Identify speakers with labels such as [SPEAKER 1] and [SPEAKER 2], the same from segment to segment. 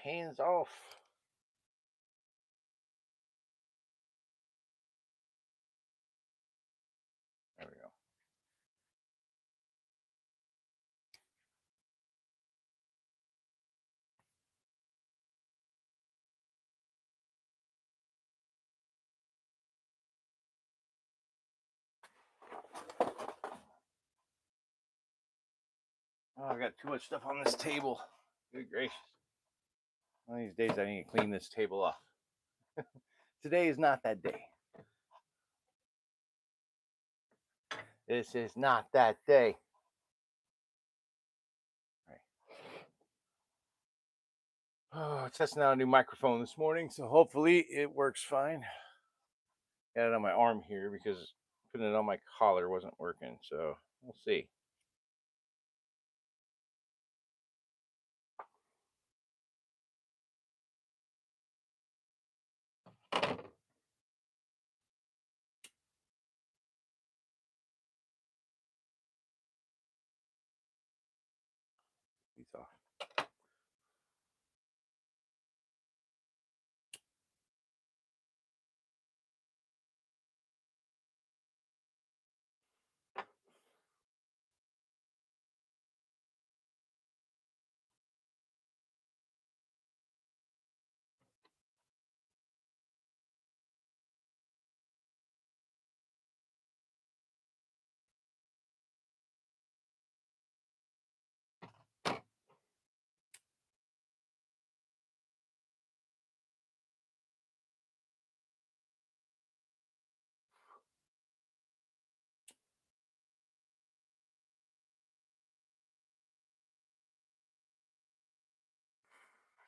[SPEAKER 1] hands off. There we go. Oh, I got too much stuff on this table. Good gracious. One of these days I need to clean this table off. Today is not that day. This is not that day. Oh, testing out a new microphone this morning, so hopefully it works fine. Got it on my arm here because putting it on my collar wasn't working, so we'll see. These off.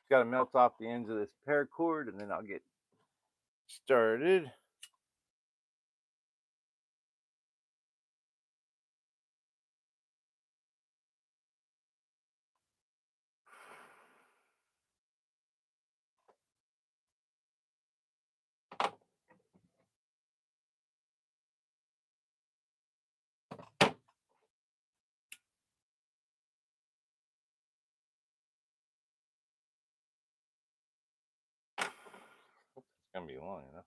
[SPEAKER 1] Got to melt off the ends of this paracord, and then I'll get started. It's gonna be long enough.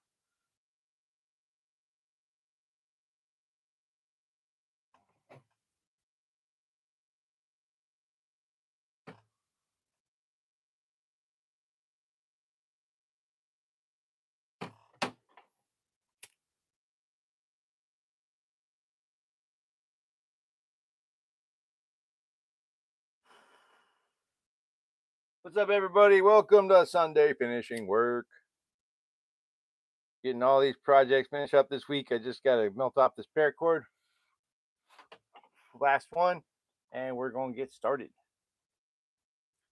[SPEAKER 1] What's up, everybody? Welcome to Sunday Finishing Work. Getting all these projects finished up this week. I just got to melt off this paracord. Last one, and we're going to get started.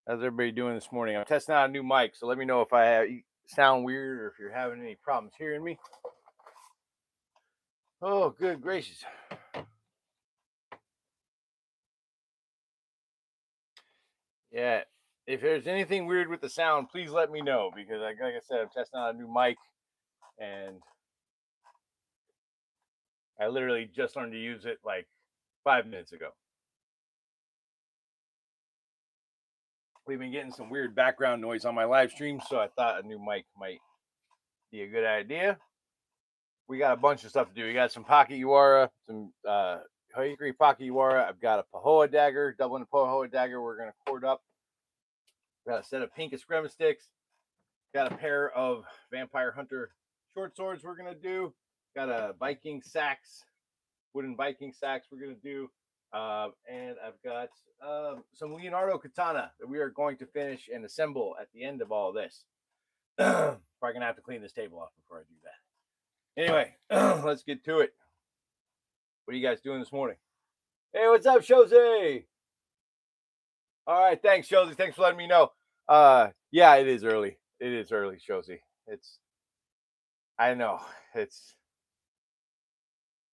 [SPEAKER 1] How's everybody doing this morning? I'm testing out a new mic, so let me know if I sound weird or if you're having any problems hearing me. Oh, good gracious. Yeah, if there's anything weird with the sound, please let me know because, like I said, I'm testing out a new mic, and I literally just learned to use it like 5 minutes ago. We've been getting some weird background noise on my live stream, so I thought a new mic might be a good idea. We got a bunch of stuff to do. We got some pocket Uwara, some hickory pocket Uwara. I've got a Pahoa dagger, doubling a Pahoa dagger. We're going to cord up. Got a set of pink eskrima sticks. Got a pair of Vampire Hunter short swords we're going to do. Got a Viking sax, wooden Viking sax we're going to do. And I've got some Leonardo katana that we are going to finish and assemble at the end of all this. Probably going to have to clean this table off before I do that. Anyway, let's get to it. What are you guys doing this morning? Hey, what's up, Shozy? All right, thanks, Shozy. Thanks for letting me know. Yeah, it is early. It is early, Shozy. I know.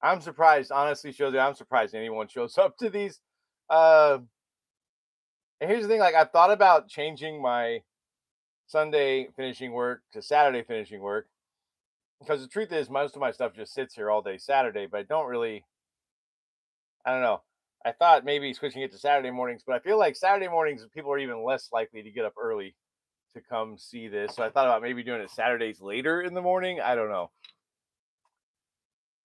[SPEAKER 1] I'm surprised, honestly, Shozy. I'm surprised anyone shows up to these. And here's the thing, like, I've thought about changing my Sunday finishing work to Saturday finishing work. Because the truth is, most of my stuff just sits here all day Saturday, but I don't know. I thought maybe switching it to Saturday mornings, but I feel like Saturday mornings people are even less likely to get up early to come see this. So I thought about maybe doing it Saturdays later in the morning. I don't know.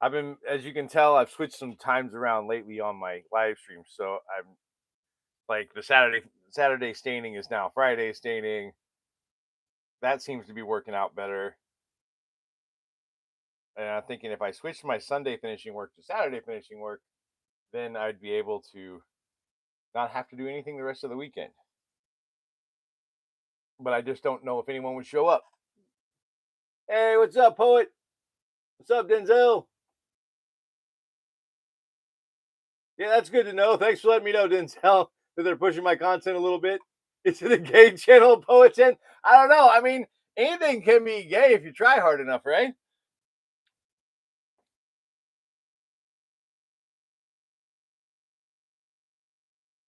[SPEAKER 1] I've been, as you can tell, I've switched some times around lately on my live stream. So I'm like the Saturday staining is now Friday staining. That seems to be working out better. And I'm thinking if I switch my Sunday finishing work to Saturday finishing work, then I'd be able to not have to do anything the rest of the weekend. But I just don't know if anyone would show up. Hey, what's up, poet? What's up, Denzel? Yeah, that's good to know. Thanks for letting me know, Denzel, that they're pushing my content a little bit. It's the gay channel, poets, and I don't know. I mean, anything can be gay if you try hard enough, right?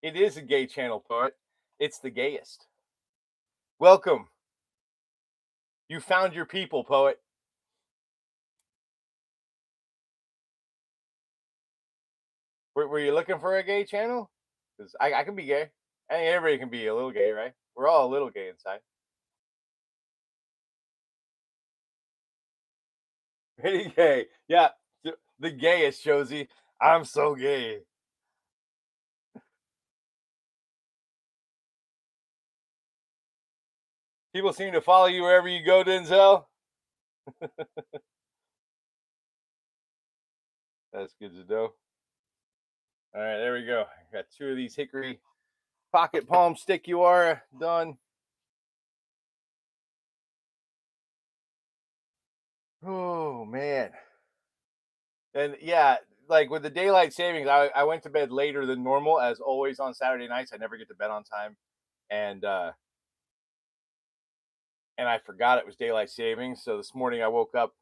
[SPEAKER 1] It is a gay channel, poet. It's the gayest. Welcome. You found your people, poet. Were you looking for a gay channel? Because I can be gay. I think everybody can be a little gay, right? We're all a little gay inside. Pretty gay. Yeah. The gayest, Josie. I'm so gay. People seem to follow you wherever you go, Denzel. That's good to know. All right, there we go. I got two of these hickory pocket palm stick you are done. Oh man. And yeah, like with the daylight savings, I went to bed later than normal, as always on Saturday nights. I never get to bed on time. And and I forgot it was daylight savings. So this morning I woke up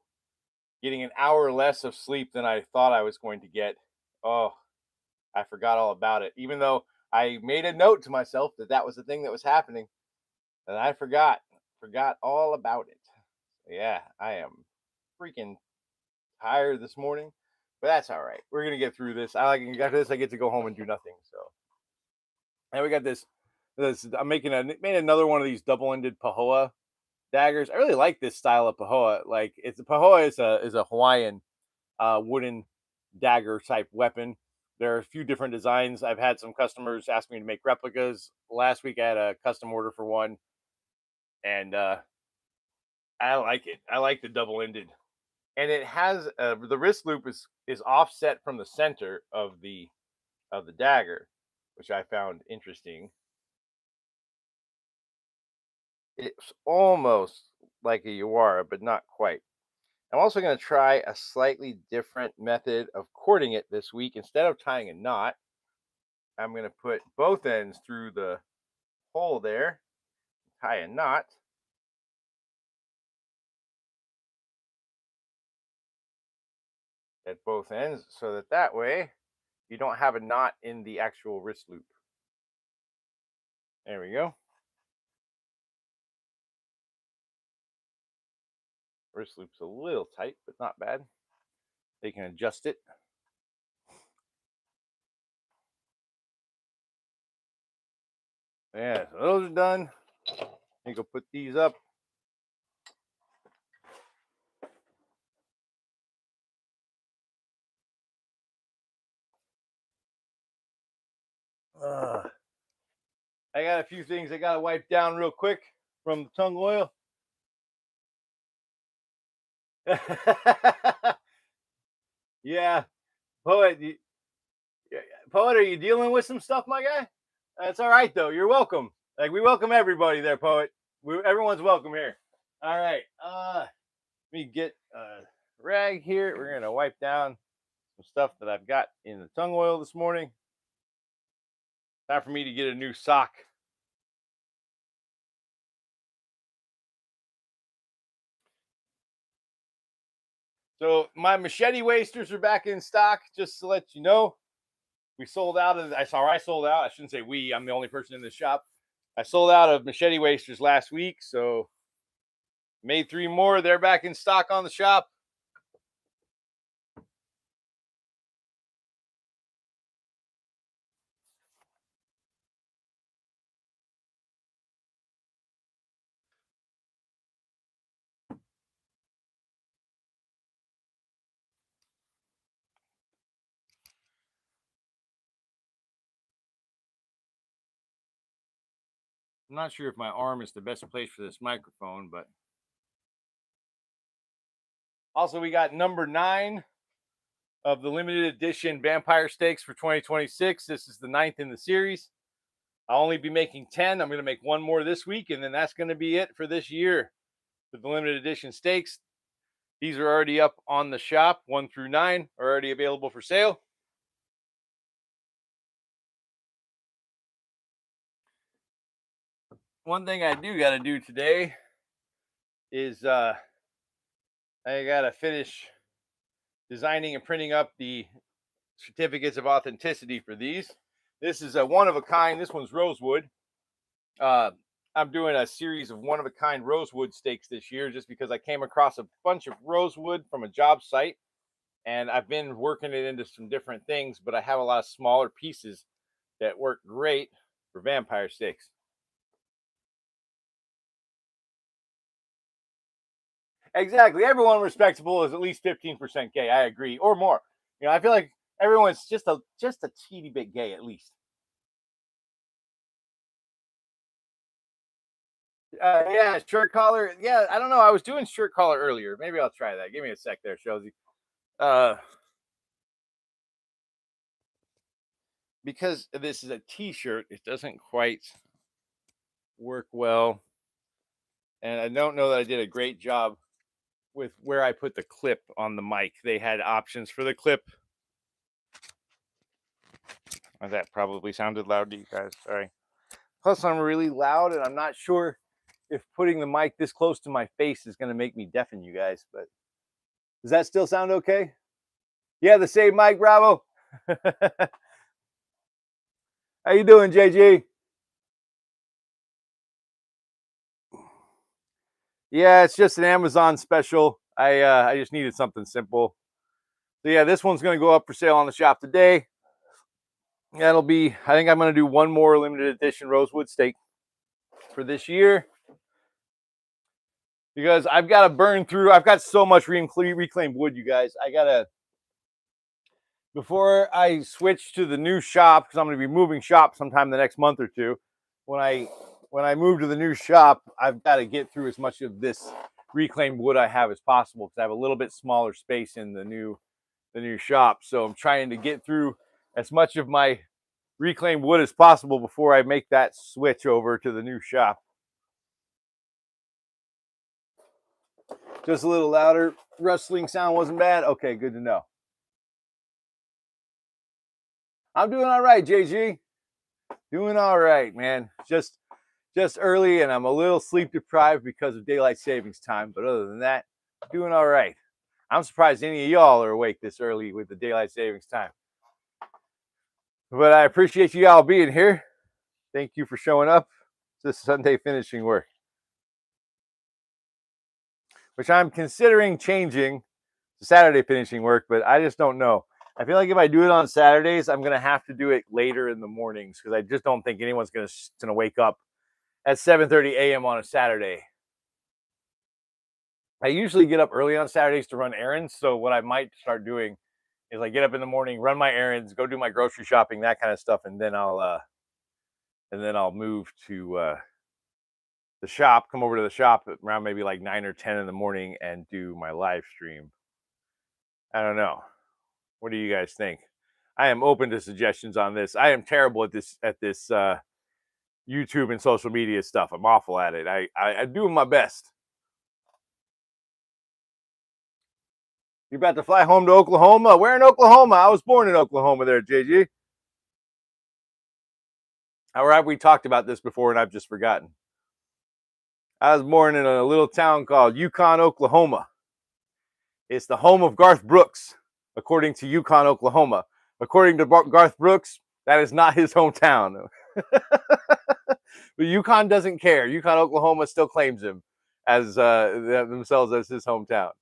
[SPEAKER 1] getting an hour less of sleep than I thought I was going to get. Oh, I forgot all about it. Even though I made a note to myself that that was the thing that was happening, and I forgot all about it. Yeah, I am freaking tired this morning, but that's all right. We're gonna get through this. I like after this, I get to go home and do nothing. So, and we got this. I'm made another one of these double-ended pahoa daggers. I really like this style of pahoa. Like it's pahoa is a Hawaiian wooden dagger type weapon. There are a few different designs. I've had some customers ask me to make replicas. Last week I had a custom order for one, and I like it. I like the double ended, and it has the wrist loop is offset from the center of the dagger, which I found interesting. It's almost like a Uwara, but not quite. I'm also going to try a slightly different method of cording it this week. Instead of tying a knot, I'm going to put both ends through the hole there, tie a knot, at both ends so that that way you don't have a knot in the actual wrist loop. There we go. Wrist loop's a little tight, but not bad. They can adjust it. Yeah, so those are done. You go put these up. I got a few things I got to wipe down real quick from the tongue oil. Yeah, poet, poet, are you dealing with some stuff, my guy? That's all right though. You're welcome. Like we welcome everybody there, poet. Everyone's welcome here. All right. Let me get a rag here. We're gonna wipe down some stuff that I've got in the tongue oil this morning. Time for me to get a new sock. So my machete wasters are back in stock. Just to let you know, we sold out of. I sold out. I shouldn't say we. I'm the only person in the shop. I sold out of machete wasters last week, so made 3 more. They're back in stock on the shop. I'm not sure if my arm is the best place for this microphone, but also we got number 9 of the limited edition vampire steaks for 2026. This is the 9th in the series. I'll only be making 10. I'm going to make one more this week, and then that's going to be it for this year with the limited edition steaks. These are already up on the shop. 1 through 9 are already available for sale. One thing I do got to do today is I got to finish designing and printing up the certificates of authenticity for these. This is a one of a kind. This one's rosewood. I'm doing a series of one of a kind rosewood steaks this year just because I came across a bunch of rosewood from a job site, and I've been working it into some different things, but I have a lot of smaller pieces that work great for vampire steaks. Exactly. Everyone respectable is at least 15% gay. I agree, or more. I feel like everyone's just a teeny bit gay at least. Yeah, shirt collar. Yeah, I don't know. I was doing shirt collar earlier. Maybe I'll try that. Give me a sec there, Shozy. Because this is a t-shirt, it doesn't quite work well. And I don't know that I did a great job with where I put the clip on the mic. They had options for the clip. That probably sounded loud to you guys. Sorry. Plus, I'm really loud, and I'm not sure if putting the mic this close to my face is going to make me deafen you guys. But does that still sound okay? Yeah, the same mic, Bravo. How you doing, JG? Yeah, it's just an Amazon special. I just needed something simple. So yeah, this one's going to go up for sale on the shop today. That'll be, I think I'm going to do one more limited edition rosewood steak for this year because I've got to burn through. I've got so much reclaimed wood, you guys. I got to, before I switch to the new shop, because I'm going to be moving shop sometime the next month or two. When I move to the new shop, I've got to get through as much of this reclaimed wood I have as possible because I have a little bit smaller space in the new shop. So I'm trying to get through as much of my reclaimed wood as possible before I make that switch over to the new shop. Just a little louder. Rustling sound wasn't bad. Okay, good to know. I'm doing all right, JG. Doing all right, man. Just early, and I'm a little sleep deprived because of daylight savings time. But other than that, doing all right. I'm surprised any of y'all are awake this early with the daylight savings time. But I appreciate you all being here. Thank you for showing up. This Sunday finishing work, which I'm considering changing to Saturday finishing work, but I just don't know. I feel like if I do it on Saturdays, I'm going to have to do it later in the mornings because I just don't think anyone's going to wake up at 7:30 a.m. on a Saturday. I usually get up early on Saturdays to run errands, so what I might start doing is I get up in the morning, run my errands, go do my grocery shopping, that kind of stuff, and then I'll move to the shop, come over to the shop around maybe like 9 or 10 in the morning and do my live stream. I don't know. What do you guys think? I am open to suggestions on this. I am terrible at this YouTube and social media stuff. I'm awful at it. I do my best. You about to fly home to Oklahoma? Where in Oklahoma? I was born in Oklahoma there, JG. Or have we talked about this before and I've just forgotten? I was born in a little town called Yukon, Oklahoma. It's the home of Garth Brooks, according to Yukon, Oklahoma. According to Garth Brooks, that is not his hometown. But Yukon doesn't care. Yukon, Oklahoma still claims him as themselves as his hometown.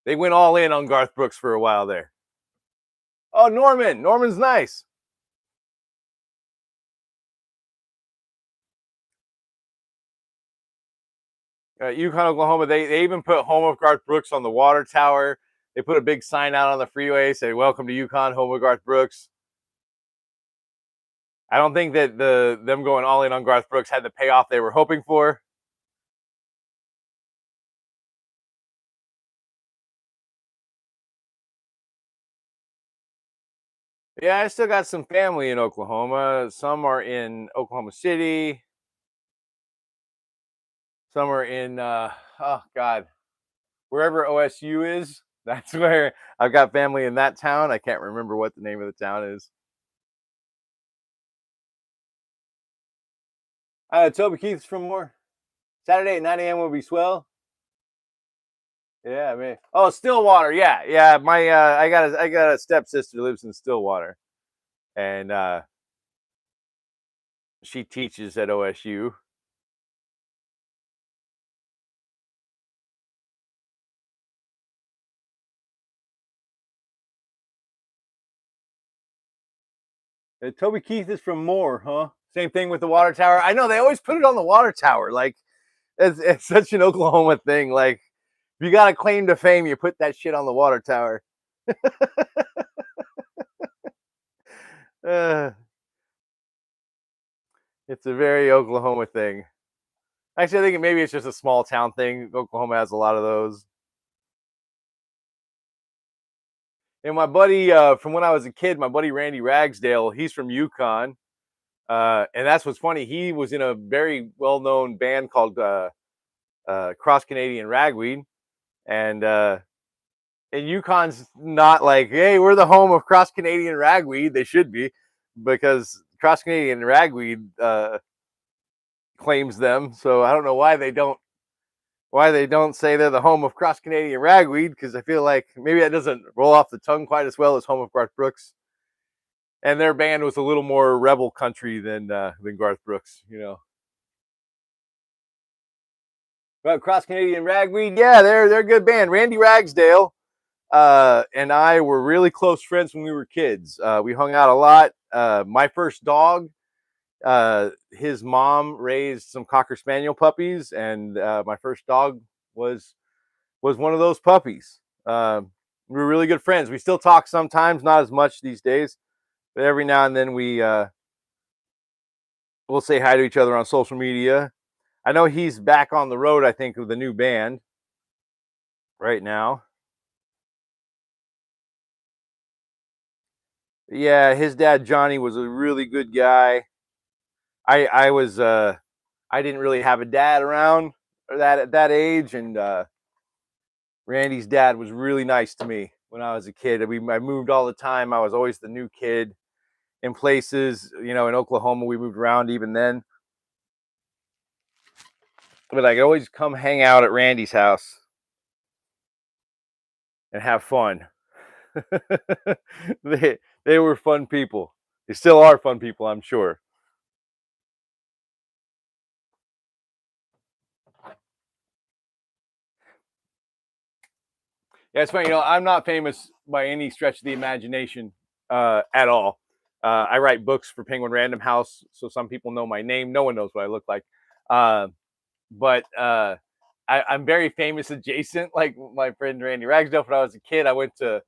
[SPEAKER 1] They went all in on Garth Brooks for a while there. Oh, Norman. Norman's nice. Yukon, Oklahoma, they even put home of Garth Brooks on the water tower. They put a big sign out on the freeway saying, "Welcome to Yukon, home of Garth Brooks." I don't think that them going all in on Garth Brooks had the payoff they were hoping for. Yeah, I still got some family in Oklahoma. Some are in Oklahoma City. Some are in oh god, wherever OSU is. That's where I've got family in that town. I can't remember what the name of the town is. Toby Keith's from Moore. Saturday at 9 a.m. will be swell. Yeah, man. Oh, Stillwater. Yeah, yeah. My I got a stepsister who lives in Stillwater, and she teaches at OSU. Toby Keith is from Moore, huh? Same thing with the water tower. I know they always put it on the water tower. Like it's such an Oklahoma thing. Like if you got a claim to fame, you put that shit on the water tower. Uh, it's a very Oklahoma thing. Actually, I think maybe it's just a small town thing. Oklahoma has a lot of those. And my buddy from when I was a kid, my buddy Randy Ragsdale, he's from Yukon. And that's what's funny. He was in a very well-known band called Cross Canadian Ragweed, and Yukon's not like, hey, we're the home of Cross Canadian Ragweed. They should be, because Cross Canadian Ragweed claims them. So I don't know why they don't say they're the home of Cross Canadian Ragweed, because I feel like maybe that doesn't roll off the tongue quite as well as home of Garth Brooks. And their band was a little more rebel country than Garth Brooks, you know. But Cross Canadian Ragweed, yeah, they're a good band. Randy Ragsdale and I were really close friends when we were kids. We hung out a lot. My first dog, his mom raised some Cocker Spaniel puppies, and my first dog was one of those puppies. We were really good friends. We still talk sometimes, not as much these days, but every now and then we'll say hi to each other on social media. I know he's back on the road, I think, with a new band right now. Yeah, his dad Johnny was a really good guy. I was I didn't really have a dad around that at that age, and Randy's dad was really nice to me when I was a kid. I moved all the time. I was always the new kid in places. You know, in Oklahoma, we moved around even then. But I could always come hang out at Randy's house and have fun. They were fun people. They still are fun people, I'm sure. Yeah, it's funny. You know, I'm not famous by any stretch of the imagination at all. I write books for Penguin Random House, so some people know my name. No one knows what I look like. Uh, but I'm very famous adjacent. Like my friend Randy Ragsdale, when I was a kid, I went to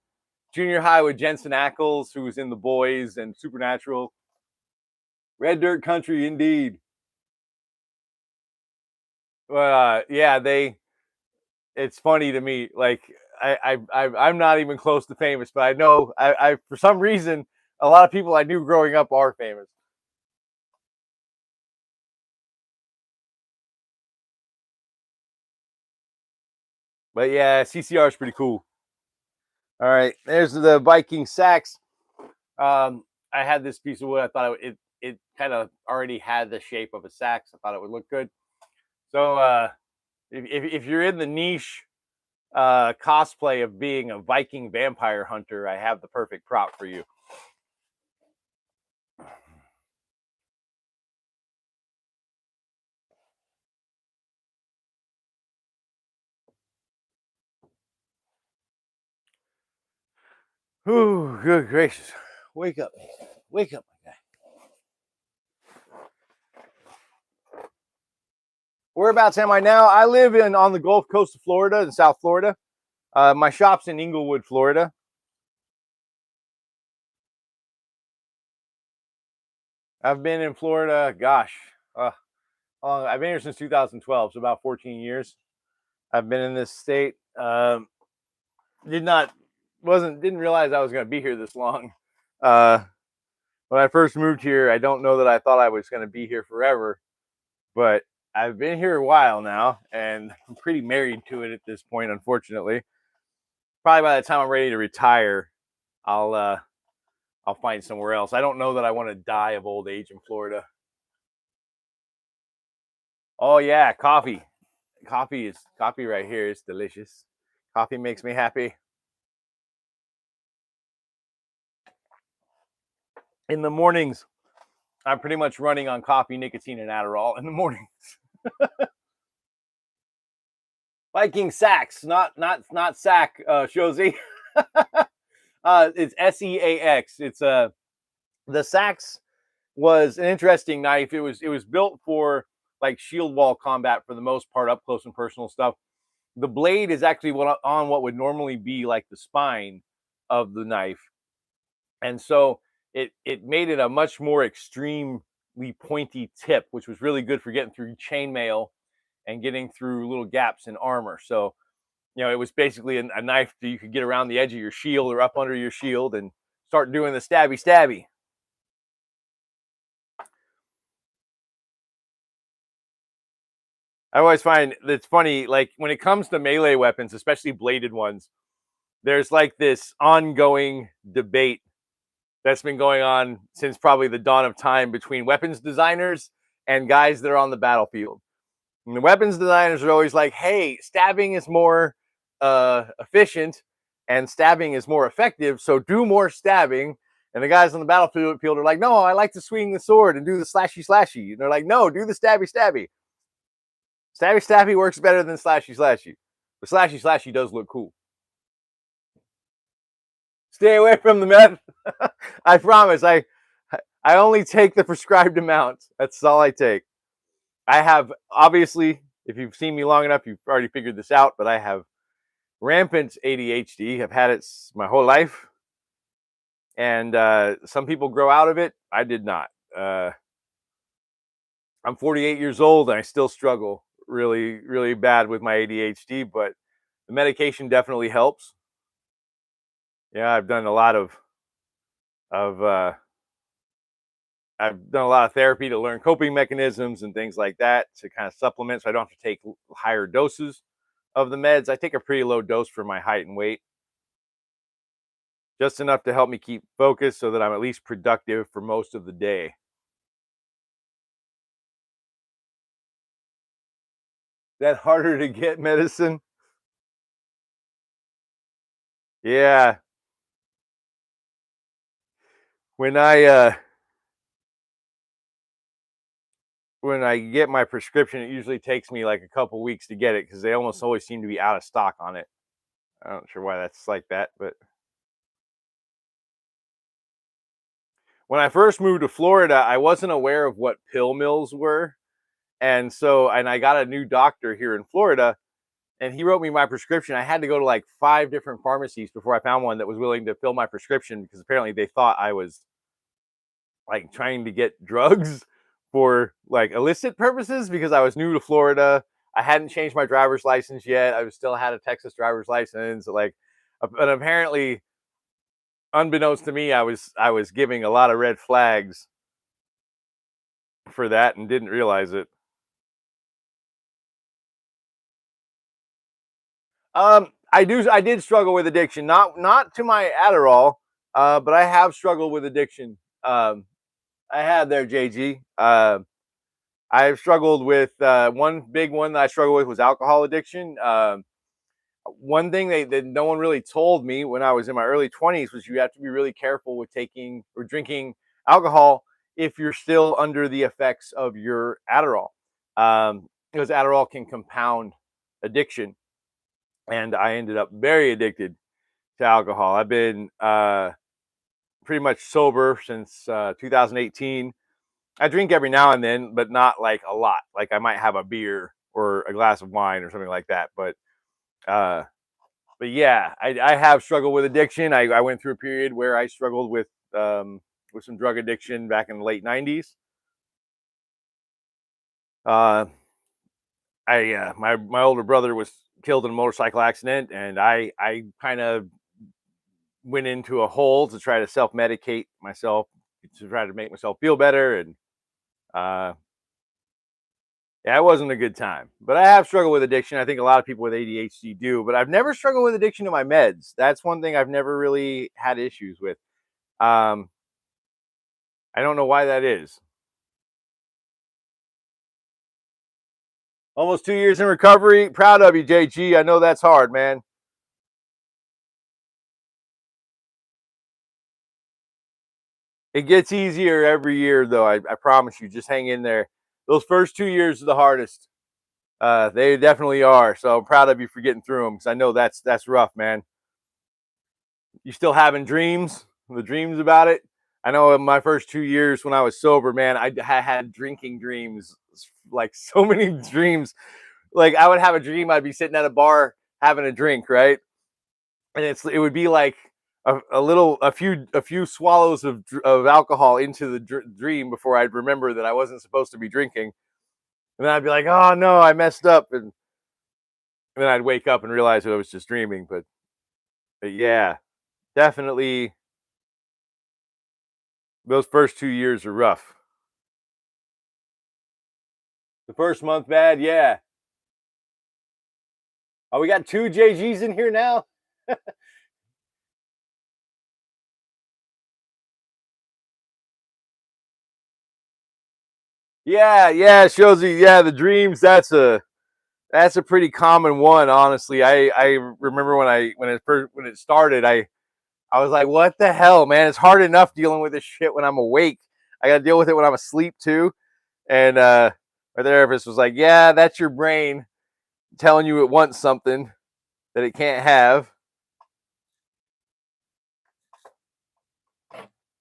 [SPEAKER 1] junior high with Jensen Ackles, who was in The Boys and Supernatural. Red Dirt Country, indeed. But yeah, it's funny to me. Like I'm not even close to famous, but I know I for some reason a lot of people I knew growing up are famous. But yeah, CCR is pretty cool. All right, there's the Viking sax. I had this piece of wood. I thought it kind of already had the shape of a sax. I thought it would look good. So if you're in the niche cosplay of being a Viking vampire hunter, I have the perfect prop for you. Ooh, good gracious. Wake up. Wake up, my guy. Whereabouts am I now? I live in on the Gulf Coast of Florida, in South Florida. My shop's in Inglewood, Florida. I've been in Florida, gosh, I've been here since 2012, so about 14 years. I've been in this state. Did not wasn't didn't realize I was going to be here this long. Uh, when I first moved here, I don't know that I thought I was going to be here forever, but I've been here a while now, and I'm pretty married to it at this point. Unfortunately, probably by the time I'm ready to retire, I'll uh, I'll find somewhere else. I don't know that I want to die of old age in Florida. Oh yeah, coffee. Coffee right here. It's delicious. Coffee makes me happy. In the mornings, I'm pretty much running on coffee, nicotine, and Adderall in the morning. Viking Sax, not Sack, Shozy. It's Seax. It's the Sax was an interesting knife. It was built for like shield wall combat for the most part, up close and personal stuff. The blade is actually on what would normally be like the spine of the knife, and so it made it a much more extremely pointy tip, which was really good for getting through chainmail and getting through little gaps in armor. So it was basically a knife that you could get around the edge of your shield or up under your shield and start doing the stabby stabby. I always find it's funny, like when it comes to melee weapons, especially bladed ones, there's like this ongoing debate that's been going on since probably the dawn of time between weapons designers and guys that are on the battlefield. And the weapons designers are always like, hey, stabbing is more efficient and stabbing is more effective, so do more stabbing. And the guys on the battlefield are like, no, I like to swing the sword and do the slashy slashy. And they're like, no, do the stabby stabby. Stabby stabby works better than slashy slashy. But slashy slashy does look cool. Stay away from the meth. I promise. I only take the prescribed amount. That's all I take. I have, obviously, if you've seen me long enough, you've already figured this out, but I have rampant ADHD. I've had it my whole life. And some people grow out of it. I did not. I'm 48 years old and I still struggle really, really bad with my ADHD, but the medication definitely helps. Yeah, of I've done a lot of therapy to learn coping mechanisms and things like that to kind of supplement so I don't have to take higher doses of the meds. I take a pretty low dose for my height and weight, just enough to help me keep focused so that I'm at least productive for most of the day. That harder to get medicine? Yeah. When I get my prescription, it usually takes me like a couple weeks to get it because they almost always seem to be out of stock on it. I'm not sure why that's like that, but when I first moved to Florida, I wasn't aware of what pill mills were. And I got a new doctor here in Florida and he wrote me my prescription. I had to go to like 5 different pharmacies before I found one that was willing to fill my prescription because apparently they thought I was like trying to get drugs for like illicit purposes because I was new to Florida. I hadn't changed my driver's license yet. I was still had a Texas driver's license. Like, but apparently, unbeknownst to me, I was giving a lot of red flags for that and didn't realize it. I did struggle with addiction, not to my Adderall, but I have struggled with addiction. I had there, JG. I've struggled with one big one that I struggled with was alcohol addiction. One thing that no one really told me when I was in my early 20s was you have to be really careful with taking or drinking alcohol if you're still under the effects of your Adderall, because Adderall can compound addiction. And I ended up very addicted to alcohol. I've been pretty much sober since 2018. I drink every now and then, but not like a lot. Like I might have a beer or a glass of wine or something like that. Uh, but yeah, I have struggled with addiction. I went through a period where I struggled with with some drug addiction back in the late '90s. Uh, my older brother was killed in a motorcycle accident, and I kind of went into a hole to try to self medicate myself to try to make myself feel better, and uh, yeah, it wasn't a good time. But I have struggled with addiction. I think a lot of people with ADHD do, but I've never struggled with addiction to my meds. That's one thing I've never really had issues with. Um, I don't know why that is. Almost 2 years in recovery. Proud of you, JG. I know that's hard, man. It gets easier every year, though. I promise you. Just hang in there. Those first 2 years are the hardest. They definitely are. So I'm proud of you for getting through them, because I know that's rough, man. You still having dreams? The dreams about it? I know in my first 2 years when I was sober, man, I had drinking dreams, like so many dreams. Like I would have a dream, I'd be sitting at a bar having a drink, right? And it would be like a few swallows of alcohol into the dream before I'd remember that I wasn't supposed to be drinking, and then I'd be like, oh no, I messed up, and then I'd wake up and realize that I was just dreaming. But yeah, definitely those first 2 years are rough. The first month bad, yeah. Oh, we got two JGs in here now. Yeah, yeah, it shows you. Yeah, the dreams. That's a pretty common one, honestly. I remember when it started, I was like, what the hell, man? It's hard enough dealing with this shit when I'm awake. I got to deal with it when I'm asleep too. And my therapist was like, yeah, that's your brain telling you it wants something that it can't have.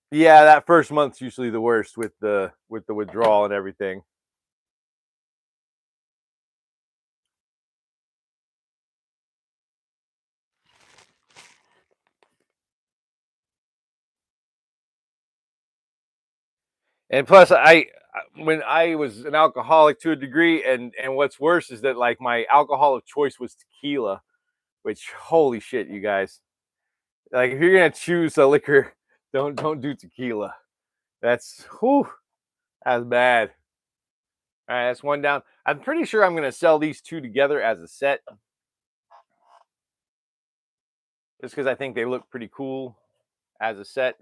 [SPEAKER 1] Yeah, that first month's usually the worst with the withdrawal and everything. And plus, I when I was an alcoholic to a degree, and what's worse is that like my alcohol of choice was tequila, which holy shit, you guys. Like if you're gonna choose a liquor, don't do tequila. That's whew, that's bad. All right, that's one down. I'm pretty sure I'm gonna sell these two together as a set, just because I think they look pretty cool as a set.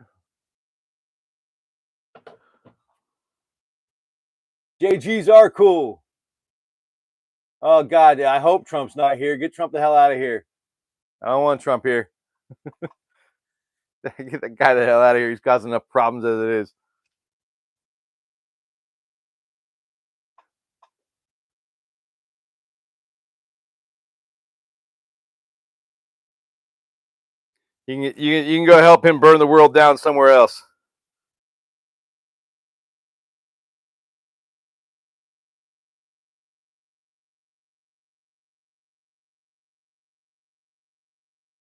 [SPEAKER 1] JGs are cool. Oh God, I hope Trump's not here. Get Trump the hell out of here. I don't want Trump here. Get that guy the hell out of here. He's causing enough problems as it is. You can go help him burn the world down somewhere else.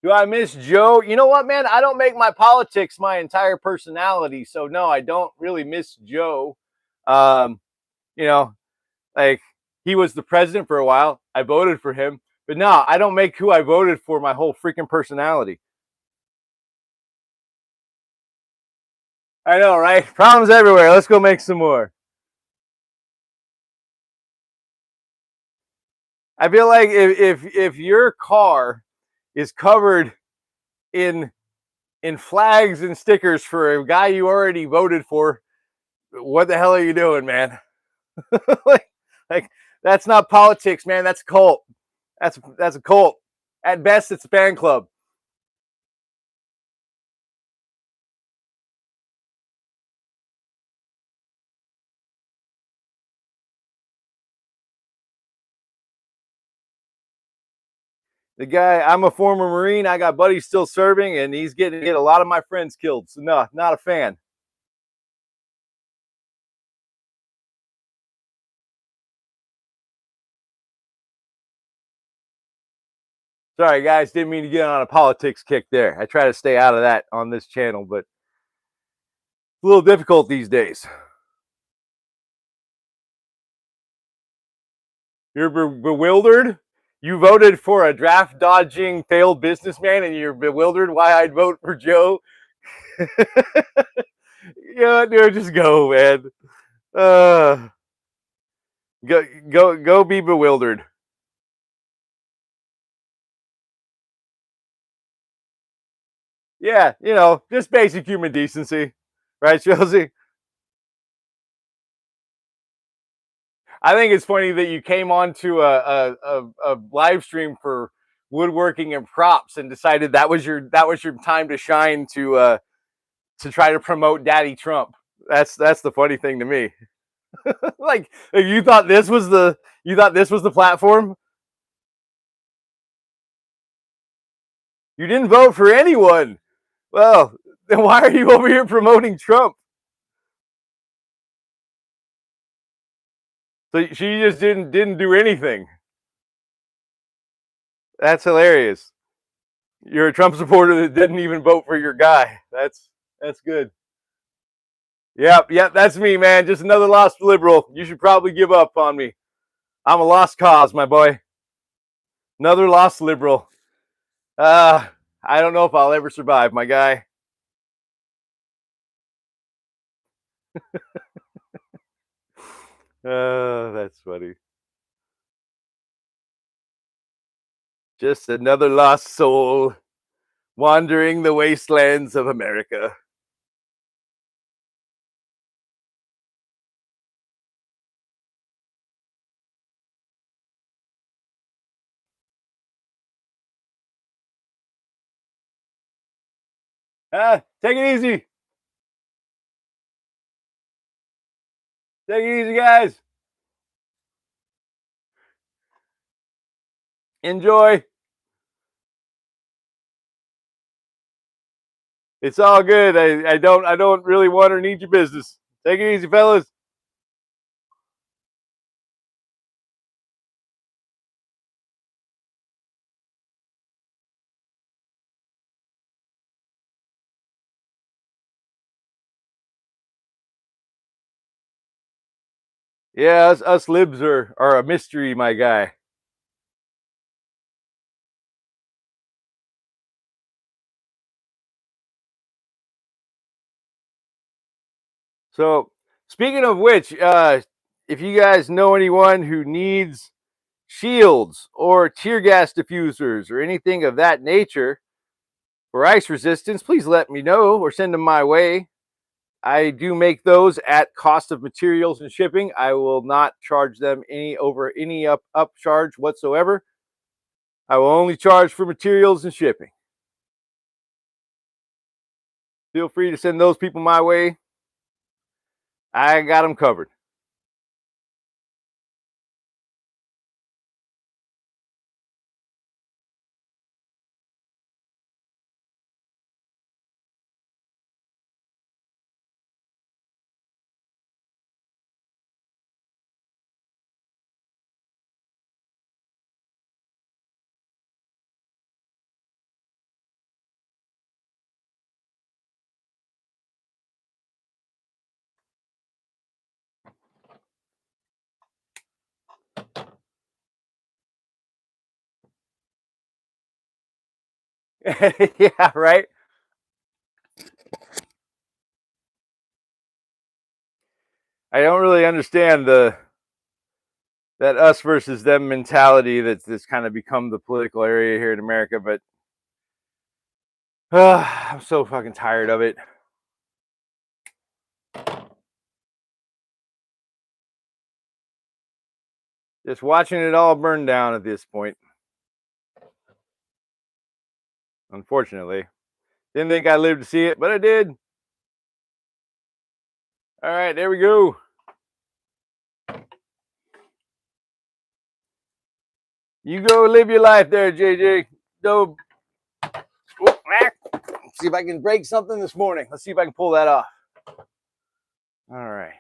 [SPEAKER 1] Do I miss Joe? You know what, man? I don't make my politics my entire personality, so no, I don't really miss Joe. Um, you know, like he was the president for a while. I voted for him, but no, I don't make who I voted for my whole freaking personality. I know, right? Problems everywhere. Let's go make some more. I feel like if your car is covered in flags and stickers for a guy you already voted for, what the hell are you doing, man? like, like that's not politics, man. That's a cult. That's a cult. At best, it's a fan club. The guy, I'm a former Marine. I got buddies still serving, and he's getting get a lot of my friends killed. So no, not a fan. Sorry, guys, didn't mean to get on a politics kick there. I try to stay out of that on this channel, but a little difficult these days. You're bewildered. You voted for a draft dodging failed businessman, and you're bewildered why I'd vote for Joe. Yeah, dude, just go, man. Uh, go, be bewildered. Yeah, just basic human decency, right, Chelsea? I think it's funny that you came on to a live stream for woodworking and props and decided that was your time to shine to try to promote Daddy Trump. That's the funny thing to me. Like you thought this was the platform. You didn't vote for anyone. Well, then why are you over here promoting Trump? So she just didn't do anything. That's hilarious. You're a Trump supporter that didn't even vote for your guy. That's good. Yep, that's me, man. Just another lost liberal. You should probably give up on me. I'm a lost cause, my boy. Another lost liberal. Uh, I don't know if I'll ever survive, my guy. That's funny. Just another lost soul wandering the wastelands of America. Take it easy. Take it easy, guys. Enjoy. It's all good. I don't really want or need your business. Take it easy, fellas. Yeah, us libs are a mystery, my guy. So, speaking of which, if you guys know anyone who needs shields or tear gas diffusers or anything of that nature for ice resistance, please let me know or send them my way. I do make those at cost of materials and shipping. I will not charge them any upcharge whatsoever. I will only charge for materials and shipping. Feel free to send those people my way. I got them covered. Yeah, right. I don't really understand the that us versus them mentality that's kind of become the political area here in America, but I'm so fucking tired of it. Just watching it all burn down at this point. Unfortunately, didn't think I lived to see it, but I did. All right, there we go. You go live your life there, JJ. Go. See if I can break something this morning. Let's see if I can pull that off. All right.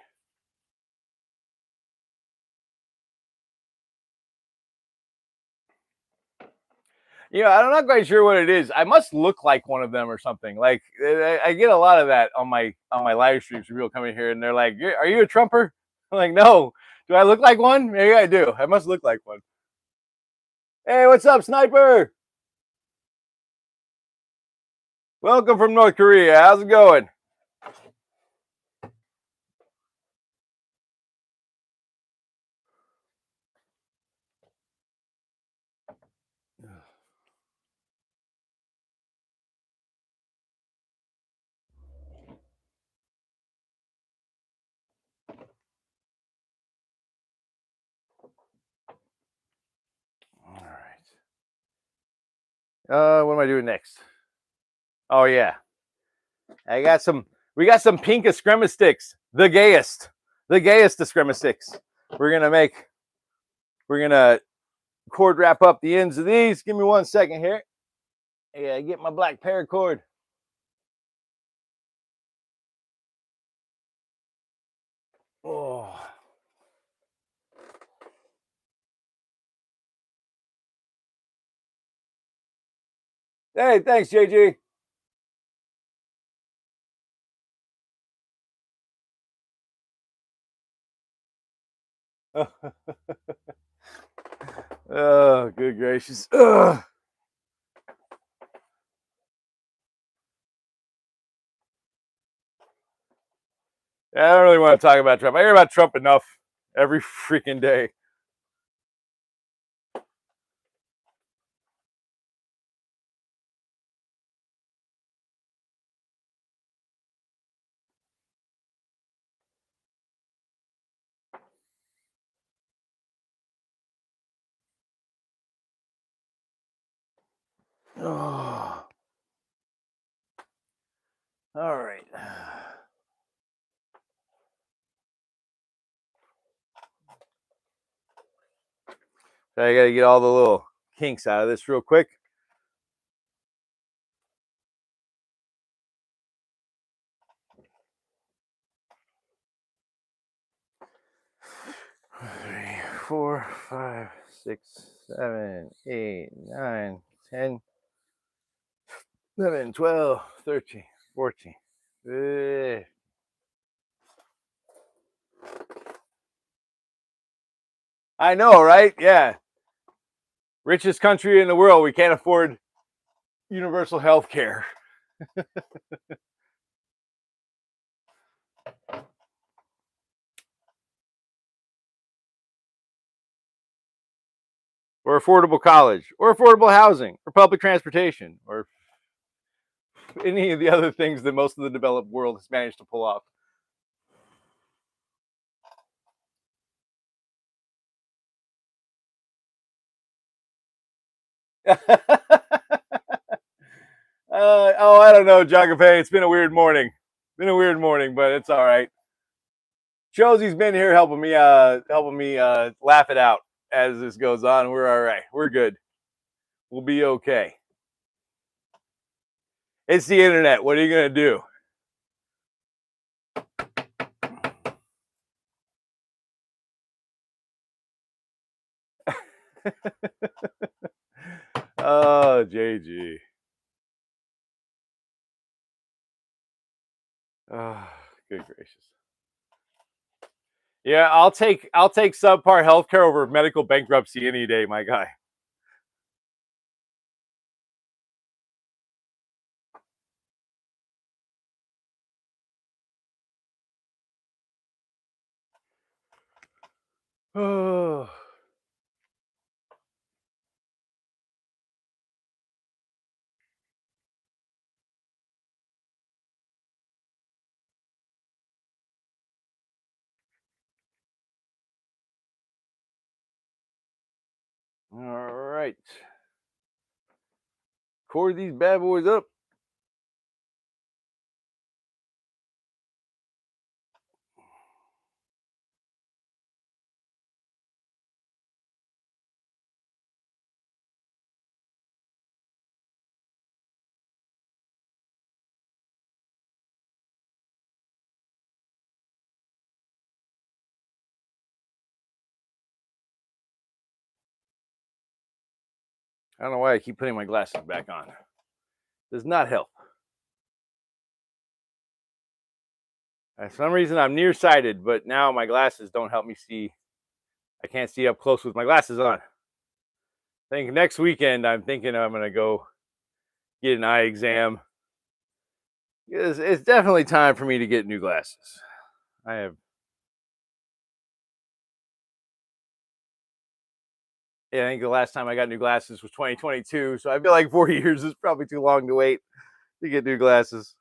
[SPEAKER 1] I'm not quite sure what it is. I must look like one of them or something. Like I get a lot of that on my live streams. People come in here and they're like, "Are you a Trumper?" I'm like, "No." Do I look like one? Maybe I do. I must look like one. Hey, what's up, Sniper? Welcome from North Korea. How's it going? All right. What am I doing next? Oh yeah, I got some. We got some pink eskrima sticks. The gayest eskrima sticks. We're gonna make. We're gonna cord wrap up the ends of these. Give me 1 second here. Yeah, get my black paracord. Oh. Hey, thanks, JG. Oh, good gracious. Ugh. I don't really want to talk about Trump. I hear about Trump enough every freaking day. Oh. All right. So I got to get all the little kinks out of this real quick. Three, 4, 5, 6, 7, 8, 9, 10, 11, 12, 13, 14. I know, right? Yeah. Richest country in the world. We can't afford universal health care. Or affordable college, or affordable housing, or public transportation, or any of the other things that most of the developed world has managed to pull off. I don't know, Jagape. It's been a weird morning. Been a weird morning, but it's all right. Josie's been here helping me laugh it out as this goes on. We're all right. We're good. We'll be okay. It's the internet. What are you gonna do? Oh, JG. Oh, good gracious. Yeah, I'll take subpar healthcare over medical bankruptcy any day, my guy. Oh. All right. Cord these bad boys up. don't know why I keep putting my glasses back on. Does not help. For some reason, I'm nearsighted, but now my glasses don't help me see. I can't see up close with my glasses on. I think next weekend, I'm thinking I'm going to go get an eye exam. It's definitely time for me to get new glasses. I think the last time I got new glasses was 2022, so I feel like 4 years is probably too long to wait to get new glasses.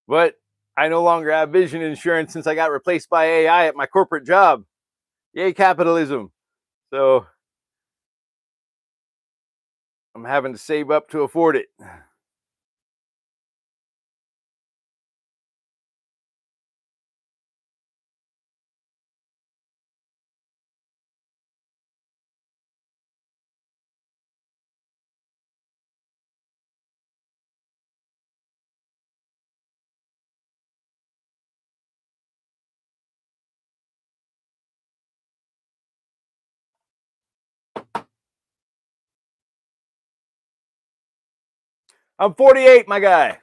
[SPEAKER 1] But I no longer have vision insurance since I got replaced by AI at my corporate job. Yay, capitalism. So I'm having to save up to afford it. I'm 48, my guy.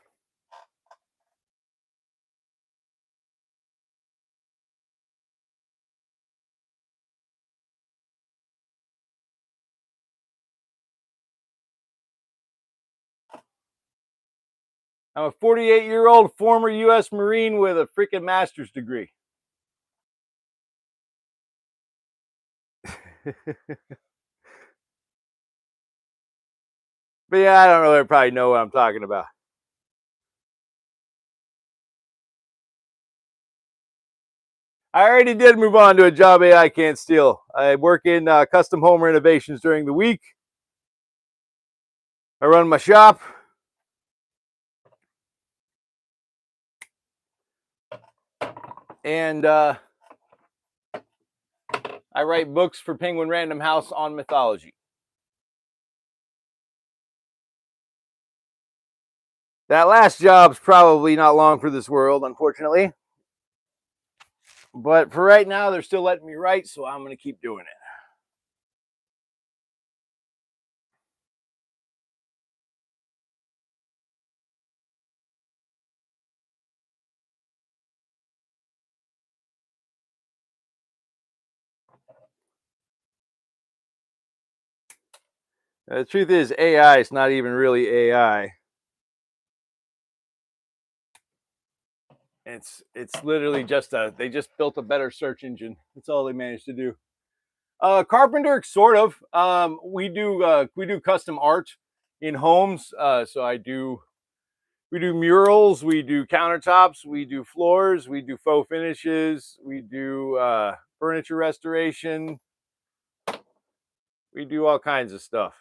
[SPEAKER 1] I'm a 48-year-old former U.S. Marine with a freaking master's degree. But yeah, I don't really probably know what I'm talking about. I already did move on to a job AI can't steal. I work in custom home renovations during the week. I run my shop. And I write books for Penguin Random House on mythology. That last job's probably not long for this world, unfortunately. But for right now, they're still letting me write, so I'm going to keep doing it. The truth is, AI is not even really AI. It's literally just they just built a better search engine. That's all they managed to do. Carpenter, sort of. We do custom art in homes. So we do murals, we do countertops, we do floors, we do faux finishes, we do furniture restoration, we do all kinds of stuff.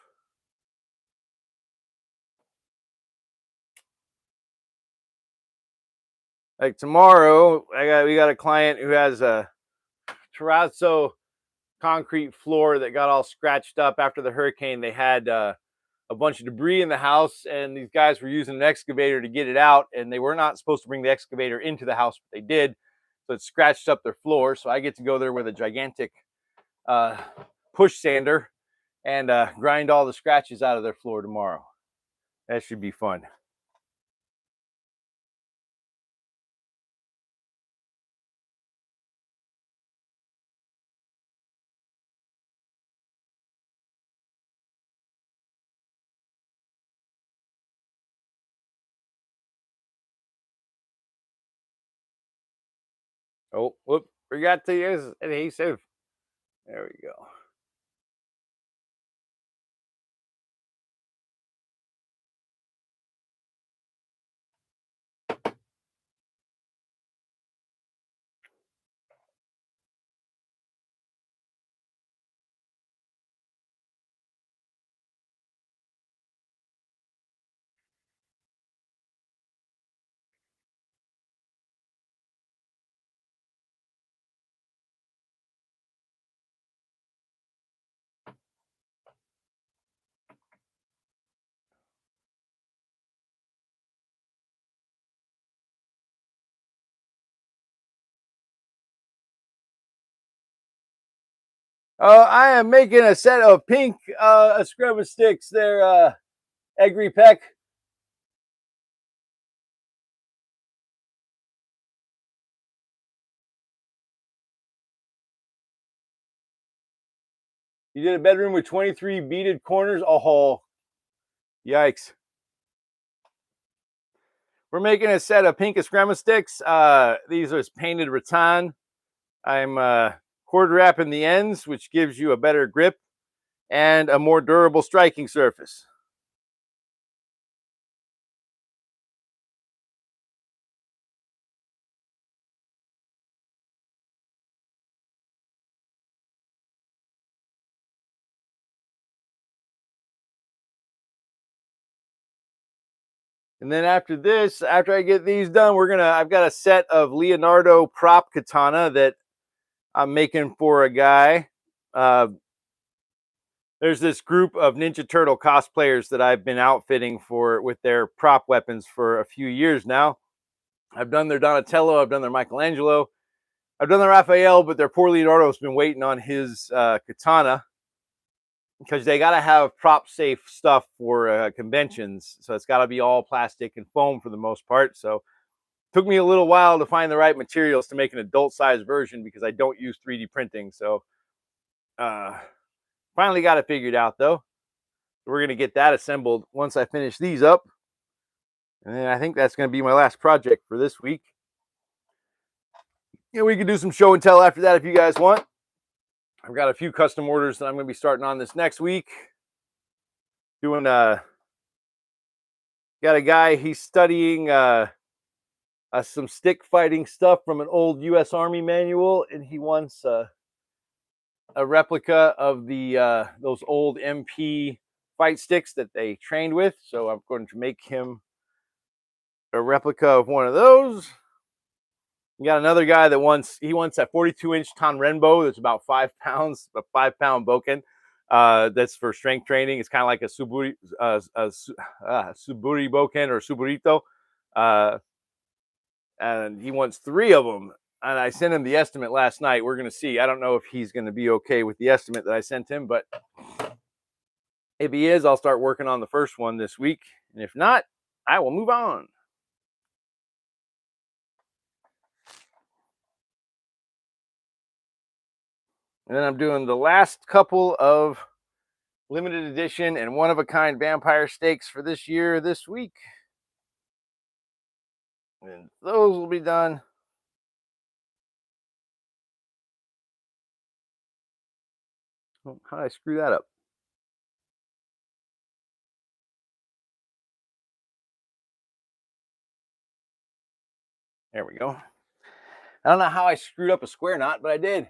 [SPEAKER 1] Like tomorrow, we got a client who has a terrazzo concrete floor that got all scratched up after the hurricane. They had a bunch of debris in the house, and these guys were using an excavator to get it out, and they were not supposed to bring the excavator into the house, but they did. So it scratched up their floor. So I get to go there with a gigantic uh, push sander and grind all the scratches out of their floor tomorrow. That should be fun. Oh, whoop, forgot to use adhesive. There we go. I am making a set of pink escrima sticks there, Egri Peck. You did a bedroom with 23 beaded corners. Oh, yikes. We're making a set of pink escrima sticks. These are painted rattan. I'm cord wrapping the ends, which gives you a better grip and a more durable striking surface. And then after this, after I get these done, I've got a set of Leonardo prop katana that I'm making for a guy. There's this group of Ninja Turtle cosplayers that I've been outfitting for with their prop weapons for a few years now. I've done their Donatello, I've done their Michelangelo, I've done their Raphael, but their poor Leonardo's been waiting on his katana because they got to have prop safe stuff for conventions. So it's got to be all plastic and foam for the most part. So it took me a little while to find the right materials to make an adult size version because I don't use 3D printing. So finally got it figured out though. We're going to get that assembled once I finish these up. And then I think that's going to be my last project for this week. Yeah, we can do some show and tell after that if you guys want. I've got a few custom orders that I'm going to be starting on this next week. Doing got a guy, he's studying some stick fighting stuff from an old U.S. Army manual, and he wants a replica of the those old MP fight sticks that they trained with. So I'm going to make him a replica of one of those. You got another guy that wants a 42-inch Tonrenbo that's about 5 pounds, a 5-pound boken. That's for strength training. It's kind of like a suburi boken or suburito, and he wants 3 of them. And I sent him the estimate last night. We're going to see. I don't know if he's going to be okay with the estimate that I sent him, but if he is, I'll start working on the first one this week. And if not, I will move on. And then I'm doing the last couple of limited edition and one-of-a-kind vampire stakes for this year, this week. And those will be done. Oh, how did I screw that up? There we go. I don't know how I screwed up a square knot, but I did.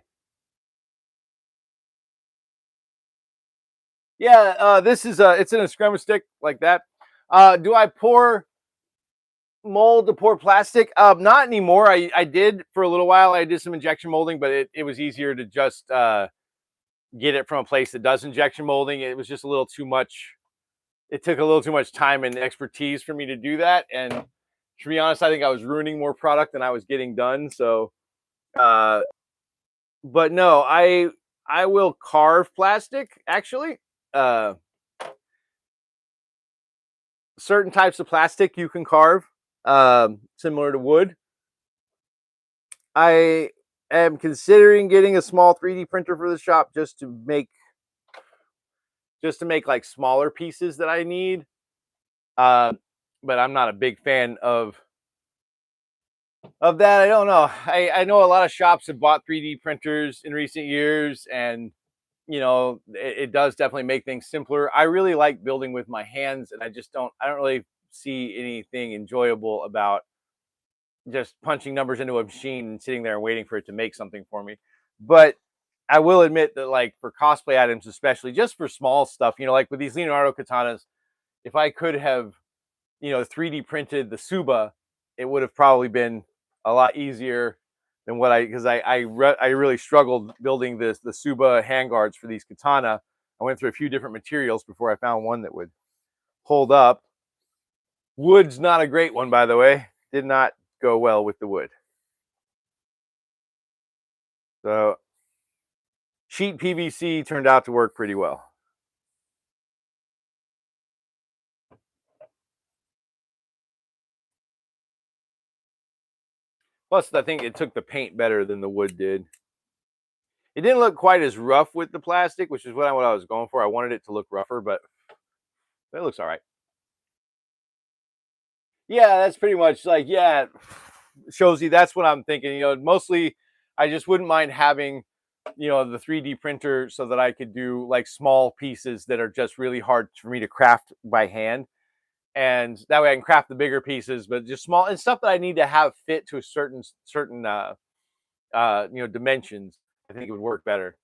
[SPEAKER 1] Yeah, this is it's an escrima stick like that. Do I pour mold to pour plastic? Not anymore. I did for a little while. I did some injection molding, but it was easier to just get it from a place that does injection molding. It was just a little too much. It took a little too much time and expertise for me to do that. And to be honest, I think I was ruining more product than I was getting done. So, but no, I will carve plastic actually. Uh, Certain types of plastic you can carve, similar to wood. I am considering getting a small 3D printer for the shop just to make like smaller pieces that I need. But I'm not a big fan of that. I don't know. I know a lot of shops have bought 3D printers in recent years, and you know it does definitely make things simpler. I really like building with my hands, and I don't really see anything enjoyable about just punching numbers into a machine and sitting there and waiting for it to make something for me. But I will admit that, like for cosplay items, especially just for small stuff, you know, like with these Leonardo katanas, if I could have, 3D printed the Suba, it would have probably been a lot easier than what because I really struggled building the Suba handguards for these katana. I went through a few different materials before I found one that would hold up. Wood's not a great one, by the way. Did not go well with the wood. So sheet PVC turned out to work pretty well. Plus, I think it took the paint better than the wood did. It didn't look quite as rough with the plastic, which is what I was going for. I wanted it to look rougher, but it looks all right. Yeah, that's pretty much like, yeah, shows you that's what I'm thinking. Mostly I just wouldn't mind having, the 3D printer so that I could do like small pieces that are just really hard for me to craft by hand. And that way I can craft the bigger pieces, but just small and stuff that I need to have fit to a certain dimensions. I think it would work better.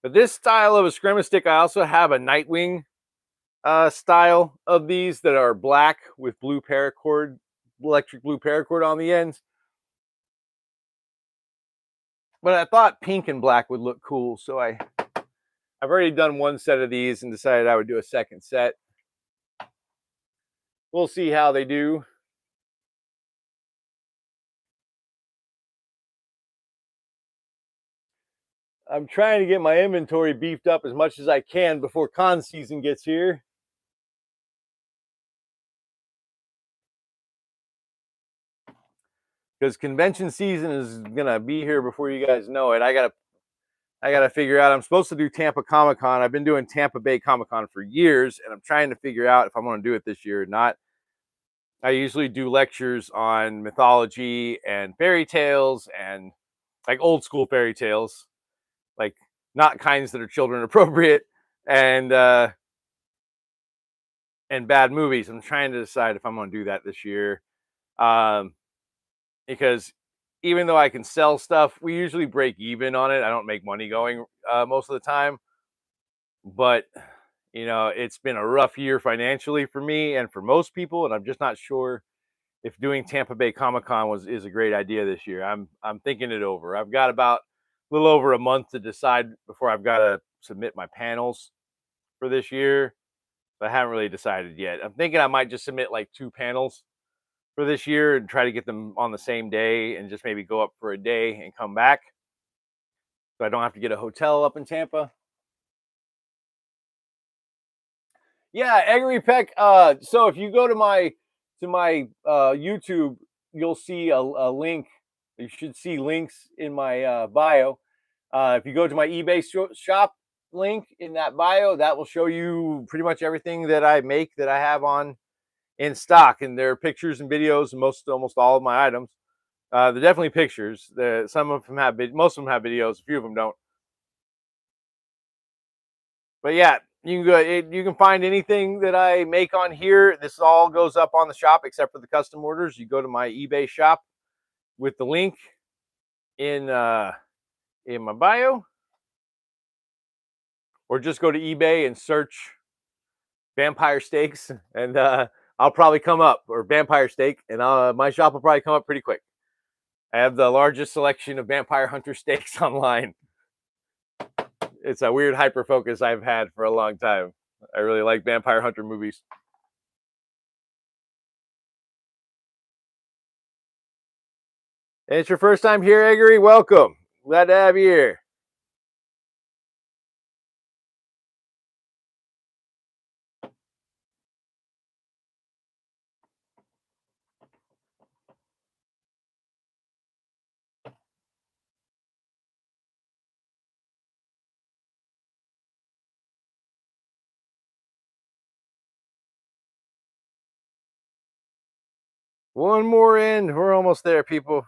[SPEAKER 1] But this style of a scrimma stick, I also have a Nightwing style of these that are black with blue paracord, electric blue paracord on the ends. But I thought pink and black would look cool, so I've already done one set of these and decided I would do a second set. We'll see how they do. I'm trying to get my inventory beefed up as much as I can before con season gets here. Because convention season is gonna be here before you guys know it. I gotta figure out. I'm supposed to do Tampa Comic Con. I've been doing Tampa Bay Comic Con for years, and I'm trying to figure out if I'm going to do it this year or not. I usually do lectures on mythology and fairy tales and like old school fairy tales, like not kinds that are children appropriate and and bad movies. I'm trying to decide if I'm going to do that this year, um, because even though I can sell stuff, we usually break even on it. I don't make money going most of the time, but it's been a rough year financially for me and for most people, and I'm just not sure if doing Tampa Bay Comic Con is a great idea this year. I'm thinking it over. I've got about a little over a month to decide before I've got to submit my panels for this year. But I haven't really decided yet. I'm thinking I might just submit like 2 panels for this year and try to get them on the same day and just maybe go up for a day and come back. So I don't have to get a hotel up in Tampa. Yeah, Eggery Peck. So if you go to my YouTube, you'll see a link. You should see links in my bio. If you go to my eBay shop link in that bio, that will show you pretty much everything that I make that I have on in stock, and there are pictures and videos. And almost all of my items. They're definitely pictures. Some of them have most of them have videos. A few of them don't. But yeah, you can find anything that I make on here. This all goes up on the shop except for the custom orders. You go to my eBay shop with the link in my bio, or just go to eBay and search vampire steaks, and I'll probably come up, or vampire steak, and my shop will probably come up pretty quick. I have the largest selection of vampire hunter steaks online. It's a weird hyper focus I've had for a long time. I really like vampire hunter movies. And it's your first time here, Eggery? Welcome. Glad to have you here. One more in. We're almost there, people.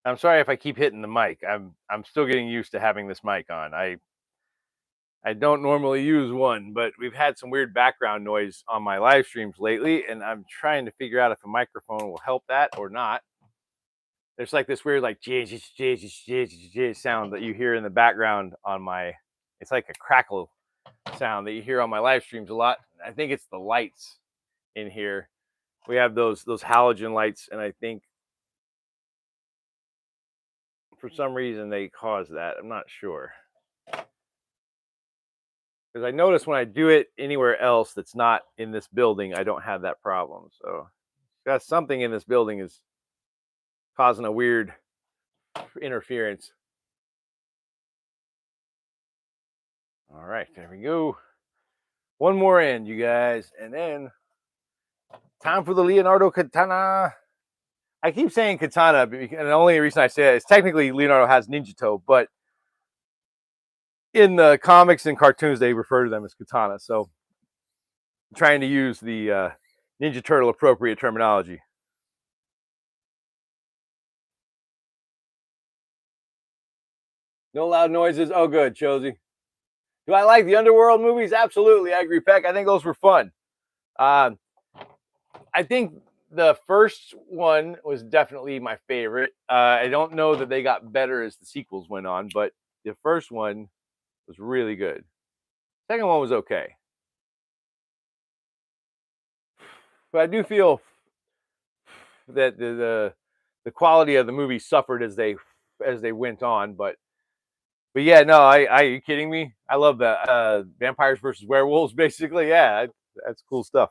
[SPEAKER 1] I'm sorry if I keep hitting the mic. I'm still getting used to having this mic on. I don't normally use one, but we've had some weird background noise on my live streams lately, and I'm trying to figure out if a microphone will help that or not. there's like this weird like sound that you hear in the background on my. It's like a crackle sound that you hear on my live streams a lot. I think it's the lights in here. We have those halogen lights, and I think for some reason they cause that. I'm not sure. Because I notice when I do it anywhere else that's not in this building, I don't have that problem. So got something in this building is causing a weird interference. All right, there we go. One more end, you guys, and then time for the Leonardo katana. I keep saying katana, and the only reason I say it is technically Leonardo has ninja toe, but in the comics and cartoons they refer to them as katana. So I'm trying to use the Ninja Turtle appropriate terminology. No loud noises. Oh, good, Josie. Do I like the Underworld movies? Absolutely. I agree, Peck. I think those were fun. I think the first one was definitely my favorite. I don't know that they got better as the sequels went on, but the first one was really good. Second one was okay. But I do feel that the quality of the movie suffered as they went on. But yeah, no, are you kidding me? I love that vampires versus werewolves. Basically, yeah, that's cool stuff.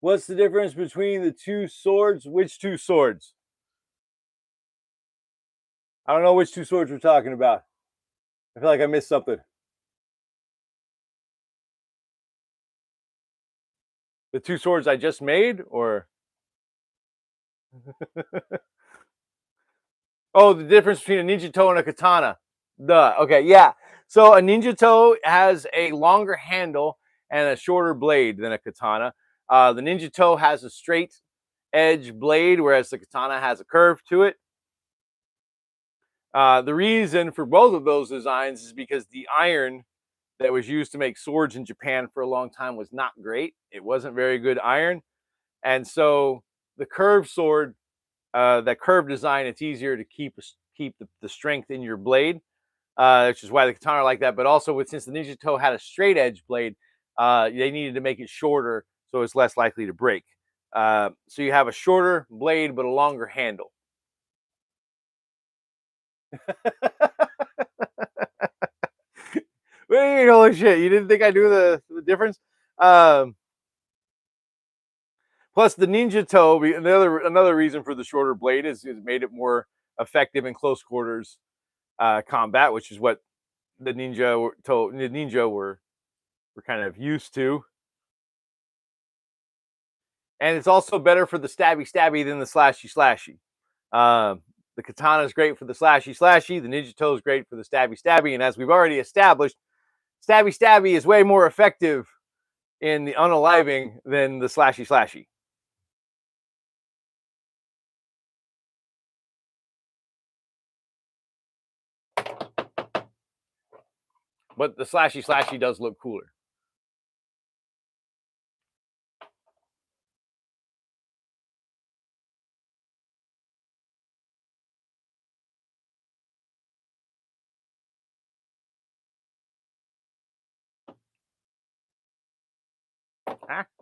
[SPEAKER 1] What's the difference between the two swords? Which two swords? I don't know which two swords we're talking about. I feel like I missed something. The two swords I just made, or oh, the difference between a ninja toe and a katana. Duh. Okay, yeah. So a ninja toe has a longer handle and a shorter blade than a katana. The ninja toe has a straight edge blade, whereas the katana has a curve to it. The reason for both of those designs is because the iron that was used to make swords in Japan for a long time was not great. It wasn't very good iron. And so the curved sword, that curved design, it's easier to keep the strength in your blade, which is why the katana are like that. But also, since the ninja toe had a straight edge blade, they needed to make it shorter so it's less likely to break. So you have a shorter blade but a longer handle. Wait, holy shit! You didn't think I knew the difference? Um, Plus, the ninja toe. Another reason for the shorter blade is it made it more effective in close quarters combat, which is what the ninja were kind of used to. And it's also better for the stabby than the slashy. The katana is great for the slashy. The ninja toe is great for the stabby. And as we've already established, stabby is way more effective in the unaliving than the slashy. But the slashy does look cooler.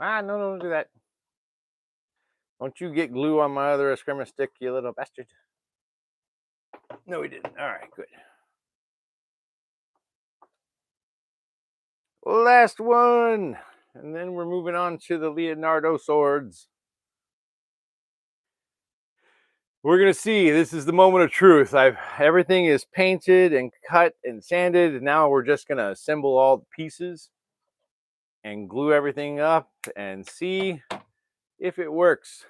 [SPEAKER 1] No, don't do that. Don't you get glue on my other skirmish stick, you little bastard. No, we didn't. All right, good. Last one. And then we're moving on to the Leonardo swords. We're gonna see. This is the moment of truth. Everything is painted and cut and sanded, and now we're just gonna assemble all the pieces and glue everything up and see if it works.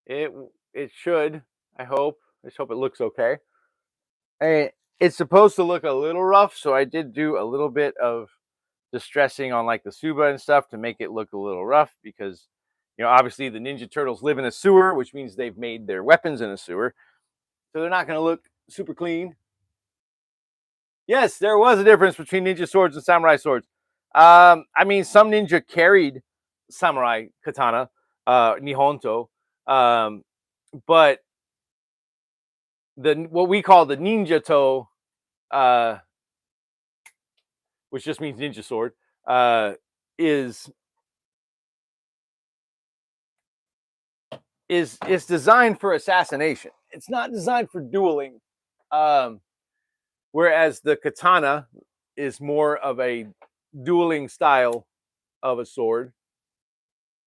[SPEAKER 1] It it should. I hope. I just hope it looks okay. And it's supposed to look a little rough, so I did do a little bit of distressing on like the Suba and stuff to make it look a little rough because obviously the Ninja Turtles live in a sewer, which means they've made their weapons in a sewer. So they're not going to look super clean. Yes, there was a difference between ninja swords and samurai swords. I mean, some ninja carried samurai katana, nihonto, but the what we call the ninja to, uh, which just means ninja sword, is is designed for assassination. It's not designed for dueling. Um, Whereas the katana is more of a dueling style of a sword.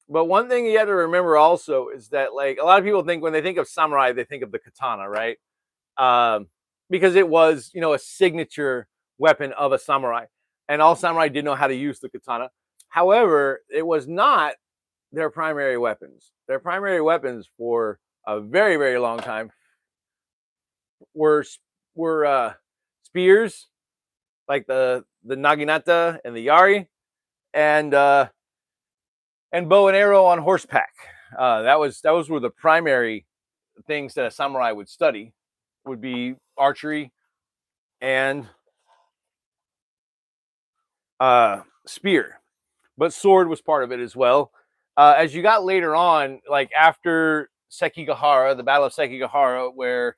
[SPEAKER 1] But one thing you have to remember also is that like a lot of people think when they think of samurai, they think of the katana, right? Um, because it was, a signature weapon of a samurai. And all samurai did know how to use the katana. However, it was not their primary weapons. Their primary weapons for a very, very long time were spears, like the naginata and the yari, and and bow and arrow on horseback. That was were the primary things that a samurai would study. Would be archery and spear, but sword was part of it as well. As you got later on, like after Sekigahara, the Battle of Sekigahara, where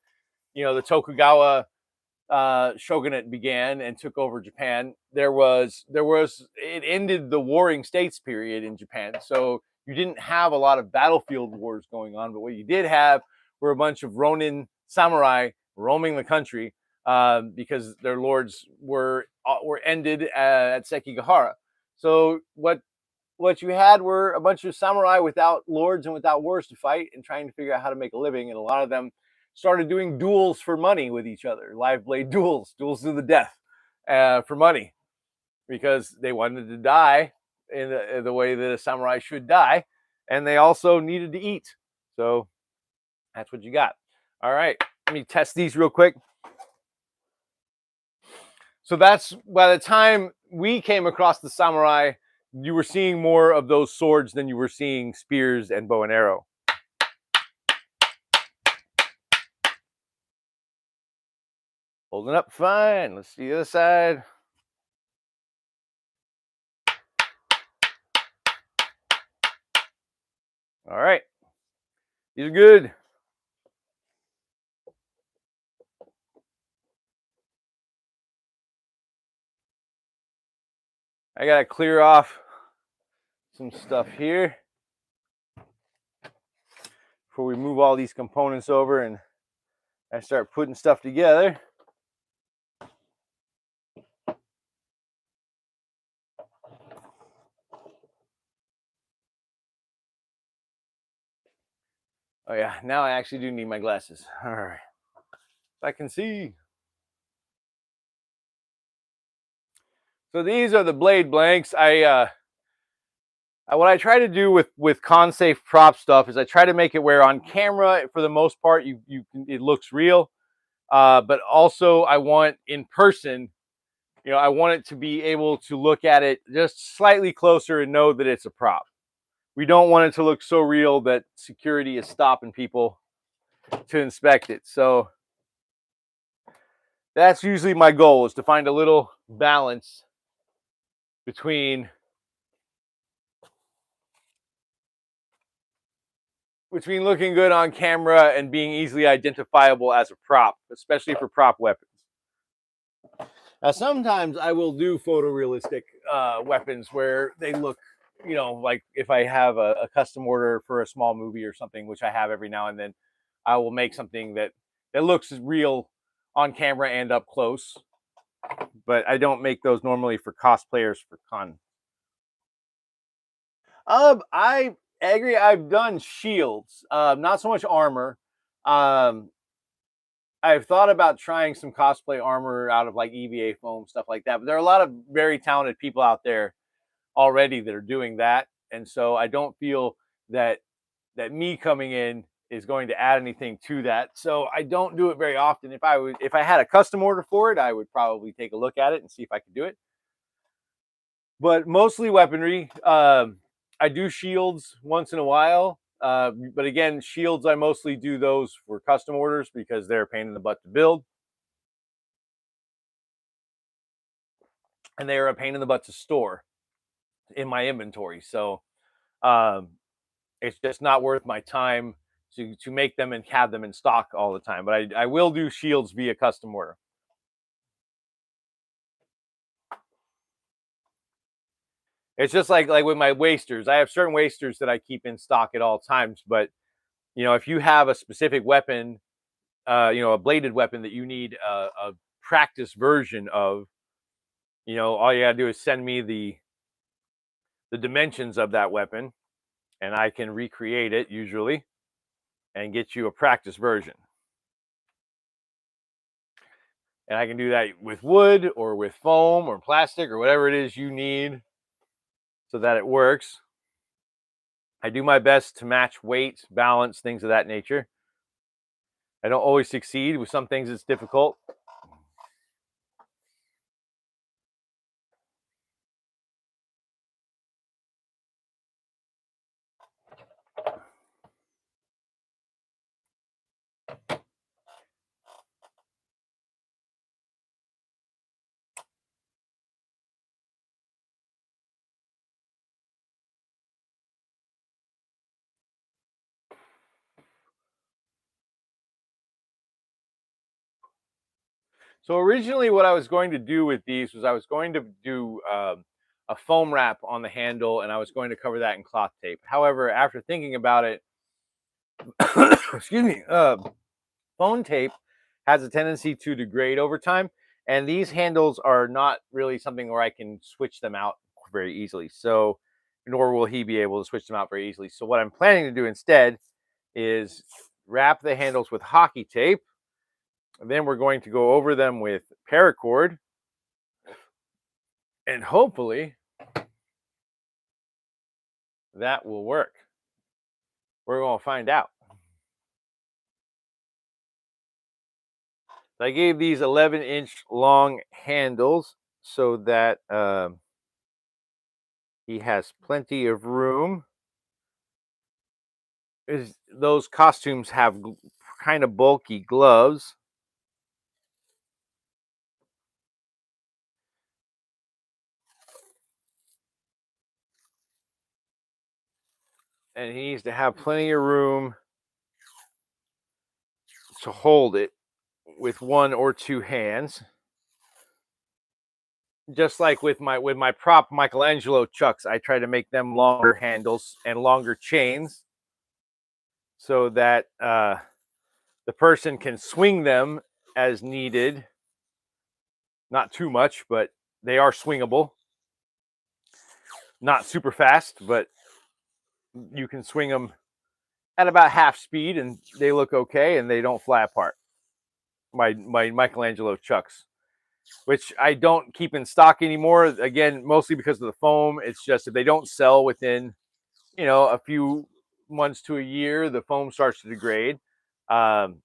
[SPEAKER 1] the Tokugawa shogunate began and took over Japan, it ended the warring states period in Japan. So you didn't have a lot of battlefield wars going on, but what you did have were a bunch of Ronin samurai roaming the country because their lords were ended at Sekigahara. So what you had were a bunch of samurai without lords and without wars to fight and trying to figure out how to make a living, and a lot of them started doing duels for money with each other, live blade duels to the death for money, because they wanted to die in the way that a samurai should die, and they also needed to eat. So that's what you got. All right, let me test these real quick. So that's by the time we came across the samurai, you were seeing more of those swords than you were seeing spears and bow and arrow. Holding up fine. Let's see the other side. All right. These are good. I got to clear off some stuff here before we move all these components over and I start putting stuff together. Oh yeah, now I actually do need my glasses. All right. I can see. So these are the blade blanks. What I try to do with con-safe prop stuff is I try to make it where on camera, for the most part, it looks real. But also I want in person, I want it to be able to look at it just slightly closer and know that it's a prop. We don't want it to look so real that security is stopping people to inspect it. So that's usually my goal, is to find a little balance between looking good on camera and being easily identifiable as a prop, especially for prop weapons. Now, sometimes I will do photorealistic weapons where they look, like if I have a custom order for a small movie or something, which I have every now and then, I will make something that It looks real on camera and up close, but I don't make those normally for cosplayers for con. I agree. I've done shields, not so much armor. Um, I've thought about trying some cosplay armor out of like EVA foam, stuff like that. But there are a lot of very talented people out there already that are doing that, and so I don't feel that me coming in is going to add anything to that. So I don't do it very often. If I had a custom order for it, I would probably take a look at it and see if I could do it. But mostly weaponry. I do shields once in a while. But again, shields, I mostly do those for custom orders because they're a pain in the butt to build. And they are a pain in the butt to store in my inventory. So um, it's just not worth my time to make them and have them in stock all the time. But I will do shields via custom order. It's just like with my wasters. I have certain wasters that I keep in stock at all times. But if you have a specific weapon, a bladed weapon that you need a practice version of, all you gotta do is send me the dimensions of that weapon, and I can recreate it usually and get you a practice version. And I can do that with wood or with foam or plastic or whatever it is you need so that it works. I do my best to match weight, balance, things of that nature. I don't always succeed. With some things, it's difficult. So originally, what I was going to do with these was I was going to do a foam wrap on the handle, and I was going to cover that in cloth tape. However, after thinking about it, excuse me, foam tape has a tendency to degrade over time, and these handles are not really something where I can switch them out very easily. So, nor will he be able to switch them out very easily. So, what I'm planning to do instead is wrap the handles with hockey tape. And then we're going to go over them with paracord, and hopefully that will work. We're going to find out. I gave these 11-inch long handles so that he has plenty of room. Those costumes have kind of bulky gloves. And he needs to have plenty of room to hold it with one or two hands. Just like with my prop Michelangelo chucks, I try to make them longer handles and longer chains so that the person can swing them as needed. Not too much, but they are swingable. Not super fast, but you can swing them at about half speed and they look okay and they don't fly apart. My Michelangelo chucks, which I don't keep in stock anymore. Again, mostly because of the foam. It's just if they don't sell within, a few months to a year, the foam starts to degrade, or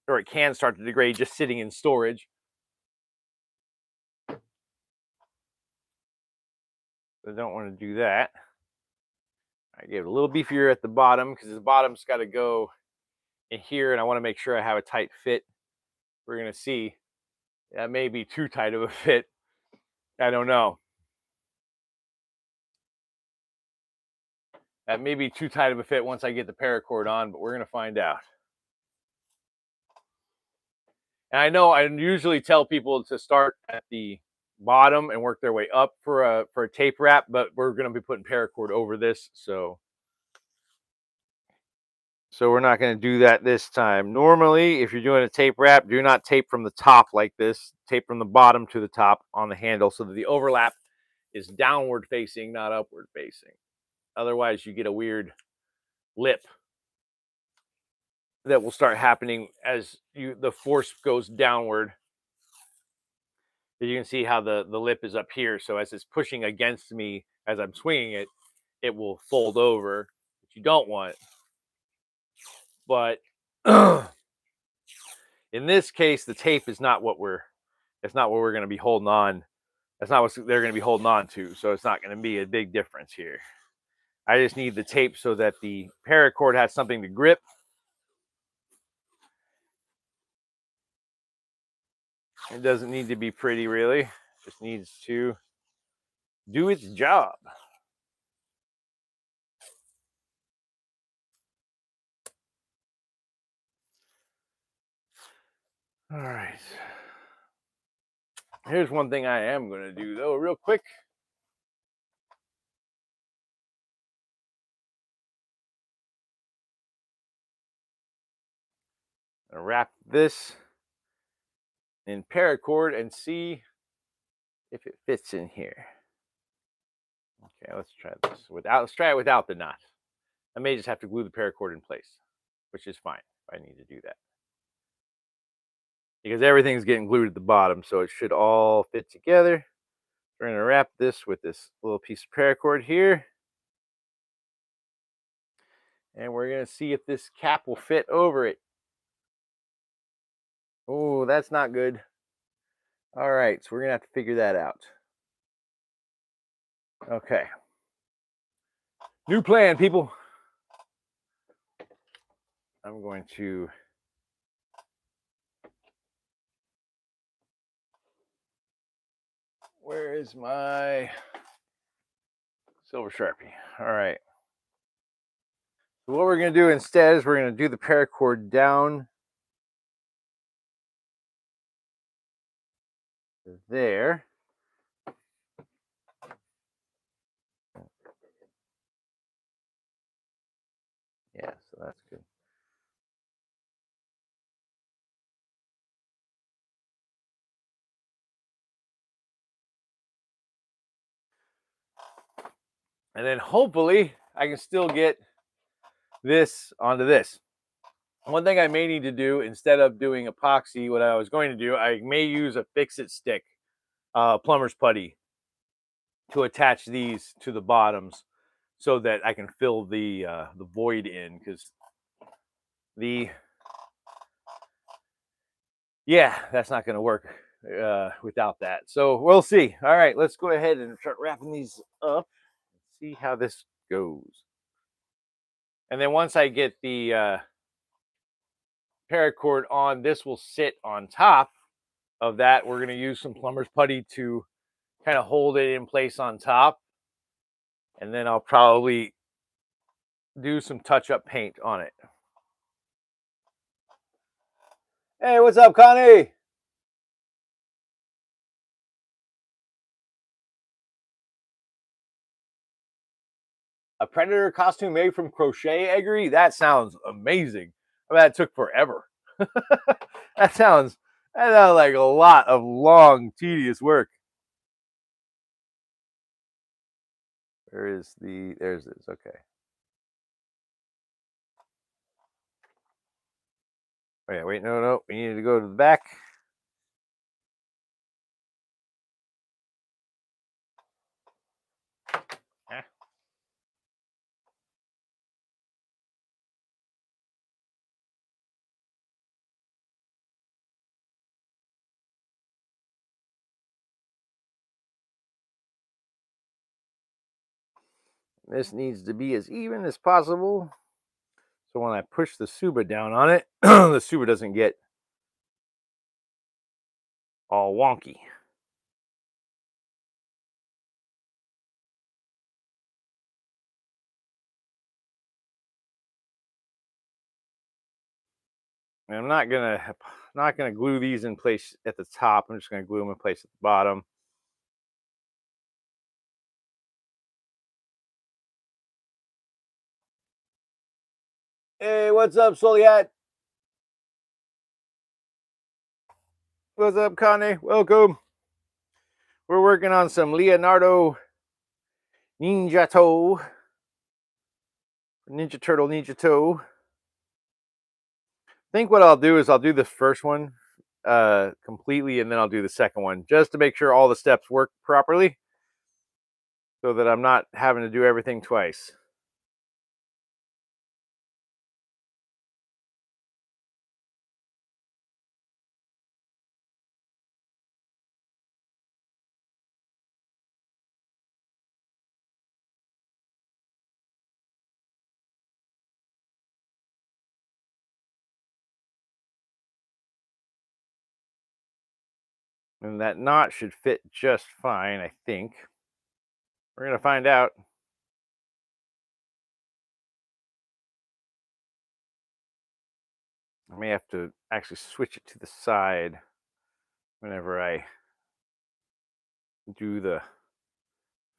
[SPEAKER 1] it can start to degrade just sitting in storage. I don't want to do that. I get a little beefier at the bottom because the bottom's got to go in here, and I want to make sure I have a tight fit. We're gonna see. That may be too tight of a fit. I don't know. That may be too tight of a fit once I get the paracord on, but we're gonna find out. And I know I usually tell people to start at the bottom and work their way up for a tape wrap, but we're gonna be putting paracord over this, so So we're not going to do that this time. Normally, if you're doing a tape wrap, do not tape from the top like this. Tape from the bottom to the top on the handle so that the overlap is downward facing, not upward facing. Otherwise, you get a weird lip that will start happening as the force goes downward. You can see how the lip is up here. So as it's pushing against me as I'm swinging it, it will fold over, which you don't want. But in this case, the tape is not what we're going to be holding on. That's not what they're going to be holding on to. So it's not going to be a big difference here. I just need the tape so that the paracord has something to grip. It doesn't need to be pretty, really. It just needs to do its job. All right. Here's one thing I am going to do, though, real quick. I'm gonna wrap this in paracord and see if it fits in here. Okay, let's try this without. Let's try it without the knot. I may just have to glue the paracord in place, which is fine if I need to do that. Because everything's getting glued at the bottom, so it should all fit together. We're going to wrap this with this little piece of paracord here. And we're going to see if this cap will fit over it. Oh, that's not good. All right, so we're going to have to figure that out. Okay. New plan, people. I'm going to where is my silver Sharpie? All right. So what we're going to do instead is we're going to do the paracord down there. Yeah, so that's good. And then hopefully I can still get this onto this. One thing I may need to do instead of doing epoxy, what I was going to do, I may use a fix-it stick, plumber's putty, to attach these to the bottoms so that I can fill the void in, because that's not going to work without that. So we'll see. All right, let's go ahead and start wrapping these up. See how this goes. And then once I get the paracord on, this will sit on top of that. We're going to use some plumber's putty to kind of hold it in place on top. And then I'll probably do some touch-up paint on it. Hey, what's up, Connie? A predator costume made from crochet eggery? That sounds amazing. I mean, that took forever. that sounds like a lot of long, tedious work. There's this. Okay. Wait, no. We needed to go to the back. This needs to be as even as possible. So when I push the suba down on it, the suba doesn't get all wonky. And I'm not gonna glue these in place at the top. I'm just gonna glue them in place at the bottom. Hey, what's up, Soliat? What's up, Connie? Welcome. We're working on some Leonardo Ninja Toe. Ninja Turtle Ninja Toe. I think what I'll do is I'll do the first one completely, and then I'll do the second one just to make sure all the steps work properly so that I'm not having to do everything twice. And that knot should fit just fine, I think. We're going to find out. I may have to actually switch it to the side whenever I do the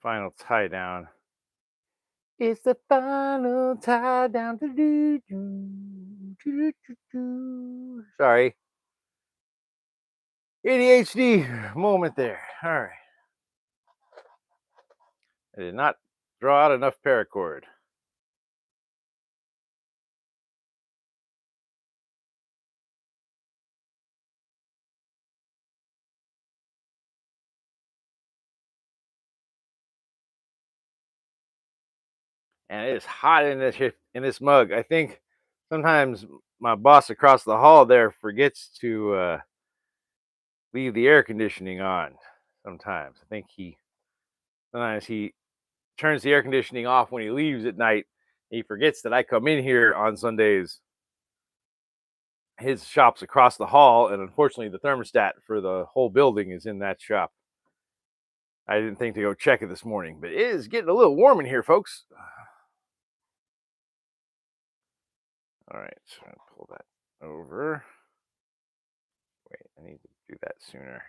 [SPEAKER 1] final tie down. It's the final tie down. Sorry. ADHD moment there. All right. I did not draw out enough paracord. And it is hot in this mug. I think sometimes my boss across the hall there forgets to leave the air conditioning on. Sometimes I think sometimes he turns the air conditioning off when he leaves at night. He forgets that I come in here on Sundays. His shop's across the hall, and unfortunately, the thermostat for the whole building is in that shop. I didn't think to go check it this morning, but it is getting a little warm in here, folks. All right, so I'm gonna pull that over. Wait, I need to do that sooner.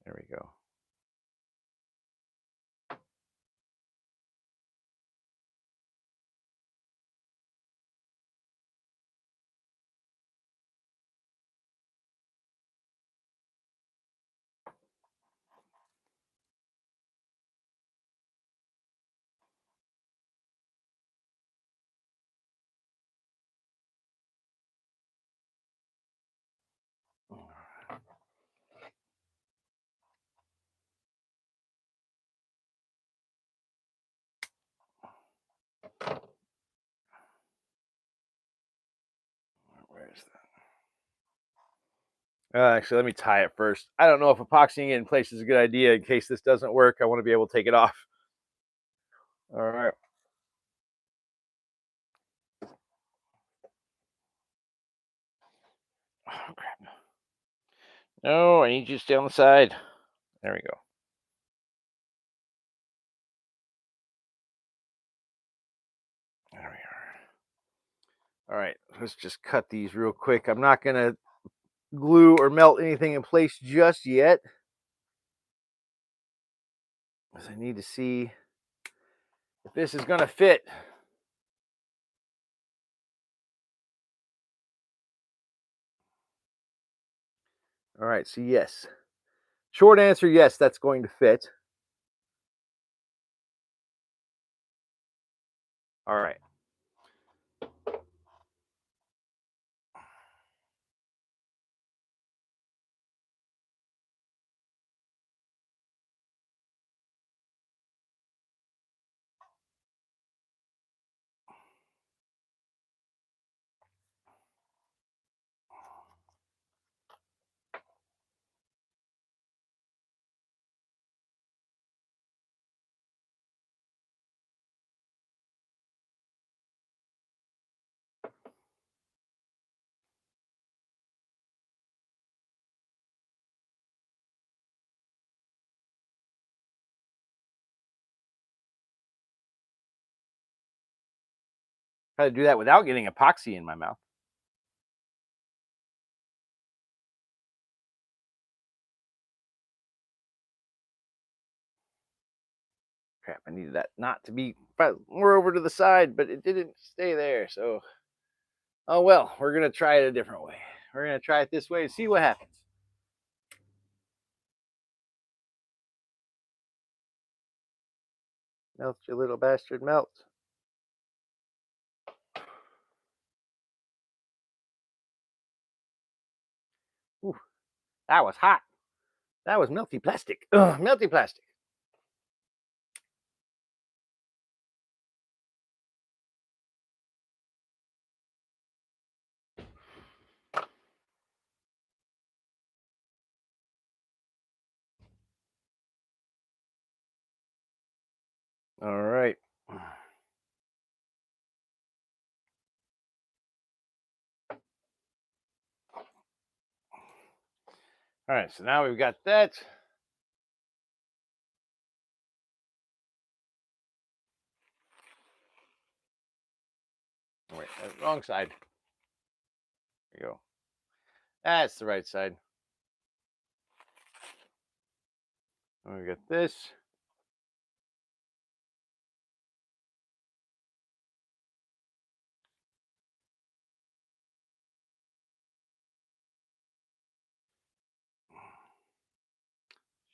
[SPEAKER 1] There we go. Where's that? Actually, let me tie it first. I don't know if epoxying it in place is a good idea in case this doesn't work. I want to be able to take it off. All right. Oh, crap. No, I need you to stay on the side. There we go. There we are. All right, let's just cut these real quick. I'm not going to glue or melt anything in place just yet, because I need to see if this is going to fit. All right, so yes. Short answer, yes, that's going to fit. All right. How to do that without getting epoxy in my mouth. Crap, I needed that not to be more over to the side, but it didn't stay there, so Oh well, we're gonna try it a different way. We're gonna try it this way and see what happens. Melt, you little bastard, melt. Ooh, that was hot. That was melty plastic. Ugh, melty plastic. All right. All right, so now we've got that. Wait, wrong side. There you go. That's the right side. And we got this.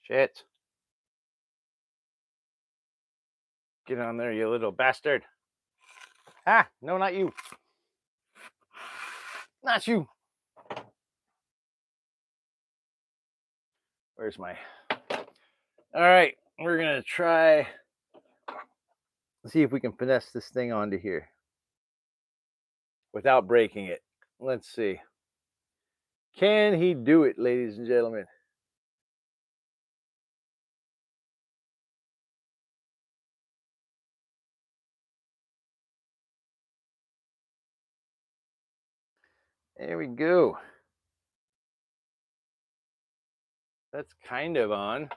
[SPEAKER 1] Shit. Get on there, you little bastard. Ah, no, not you. Not you. Where's my... All right, we're going to try... see if we can finesse this thing onto here without breaking it. Let's see. Can he do it, ladies and gentlemen? There we go. That's kind of on.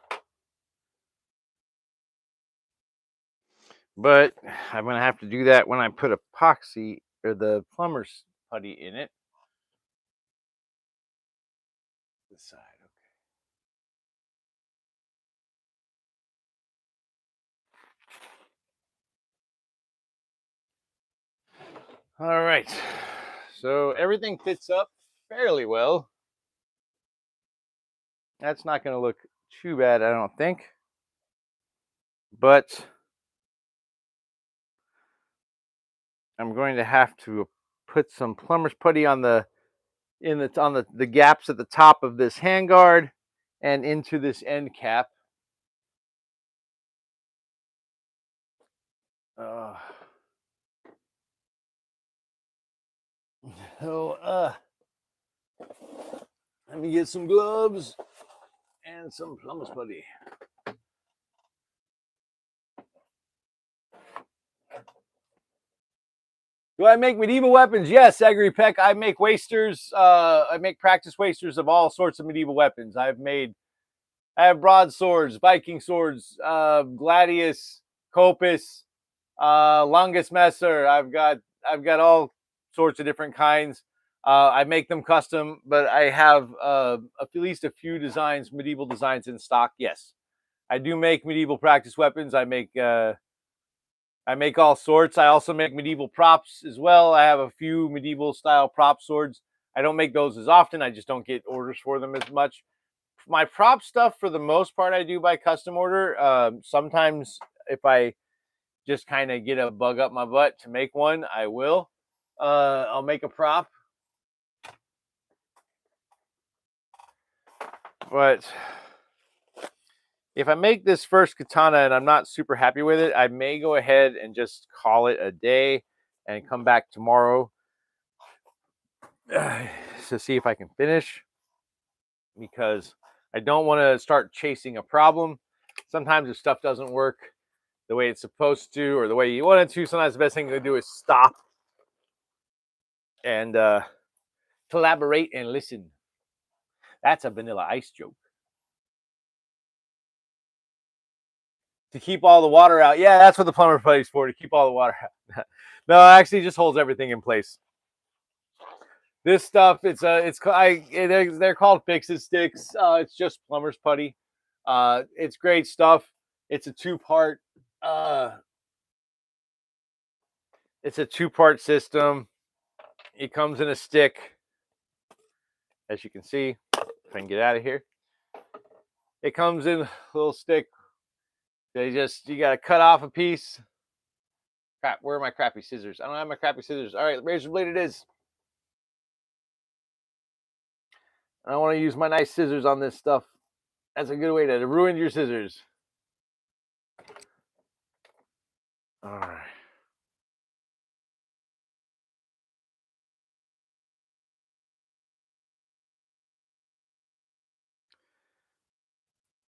[SPEAKER 1] But I'm going to have to do that when I put epoxy or the plumber's putty in it. This side, okay. All right. So everything fits up fairly well. That's not going to look too bad, I don't think. But I'm going to have to put some plumber's putty on the gaps at the top of this handguard and into this end cap. So let me get some gloves and some plumber's putty. Do I make medieval weapons? Yes, Agri Peck. I make wasters. I make practice wasters of all sorts of medieval weapons. I have broadswords, Viking swords, gladius, copus, longus messer. I've got all sorts of different kinds. I make them custom, but I have at least a few designs, medieval designs in stock. Yes, I do make medieval practice weapons. I make all sorts. I also make medieval props as well. I have a few medieval style prop swords. I don't make those as often. I just don't get orders for them as much. My prop stuff, for the most part, I do by custom order. Sometimes if I just kind of get a bug up my butt to make one, I will. I'll make a prop. But if I make this first katana and I'm not super happy with it, I may go ahead and just call it a day and come back tomorrow to see if I can finish, because I don't want to start chasing a problem. Sometimes if stuff doesn't work the way it's supposed to or the way you want it to, sometimes the best thing to do is stop and collaborate and listen. That's a Vanilla Ice joke. To keep all the water out. Yeah, that's what the plumber putty's for, to keep all the water out. No, it actually just holds everything in place. This stuff, they're called fix-it sticks. It's just plumber's putty. It's great stuff. It's a two-part. It's a two-part system. it comes in a stick, as you can see. If I can get out of here, it comes in a little stick. You got to cut off a piece. Crap, where are my crappy scissors? I don't have my crappy scissors. All right, razor blade it is. I don't want to use my nice scissors on this stuff. That's a good way to ruin your scissors. All right.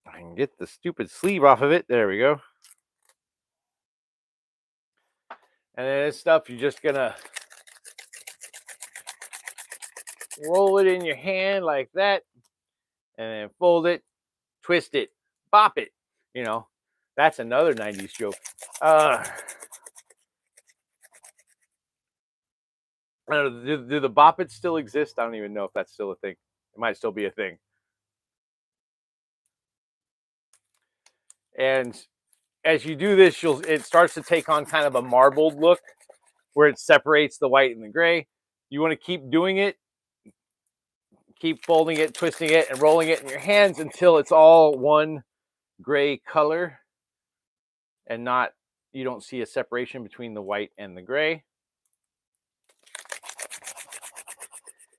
[SPEAKER 1] I can get the stupid sleeve off of it. There we go. And then this stuff, you're just gonna roll it in your hand like that, and then fold it, twist it, bop it. You know, that's another 90s joke. I don't know, do the bop it still exist? I don't even know if that's still a thing. It might still be a thing. And as you do this, it starts to take on kind of a marbled look where it separates the white and the gray. You want to keep doing it, keep folding it, twisting it, and rolling it in your hands until it's all one gray color and not, you don't see a separation between the white and the gray.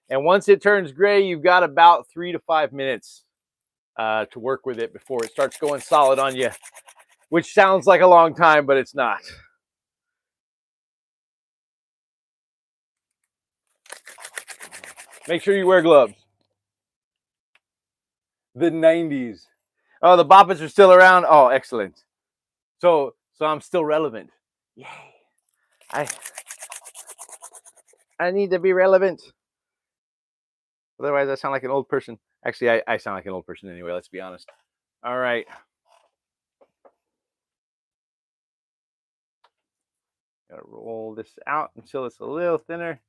[SPEAKER 1] And once it turns gray, you've got about 3 to 5 minutes to work with it before it starts going solid on you, which sounds like a long time, but it's not. Make sure you wear gloves. The 90s. Oh, the boppets are still around. Oh, excellent. So I'm still relevant. Yay. I need to be relevant. Otherwise, I sound like an old person. Actually, I sound like an old person anyway, let's be honest. All right. Gotta roll this out until it's a little thinner.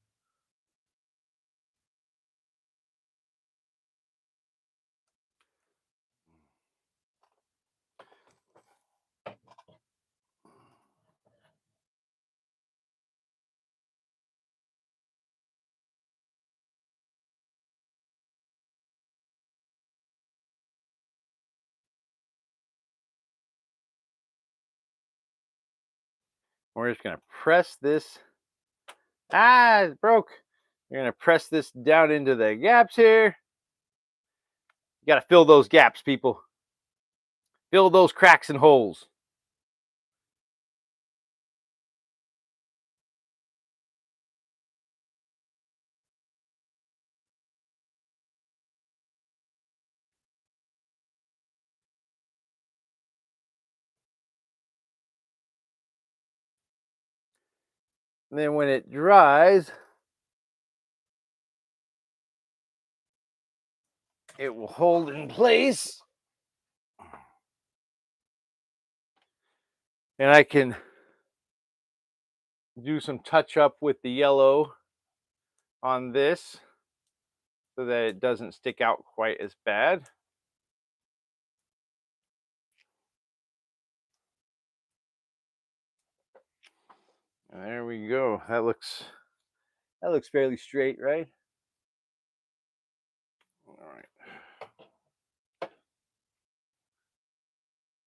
[SPEAKER 1] We're just gonna press this. Ah, it broke. You're gonna press this down into the gaps here. You gotta fill those gaps, people. Fill those cracks and holes. And then when it dries, it will hold in place. And I can do some touch up with the yellow on this so that it doesn't stick out quite as bad. And there we go. That looks fairly straight, right? All right. The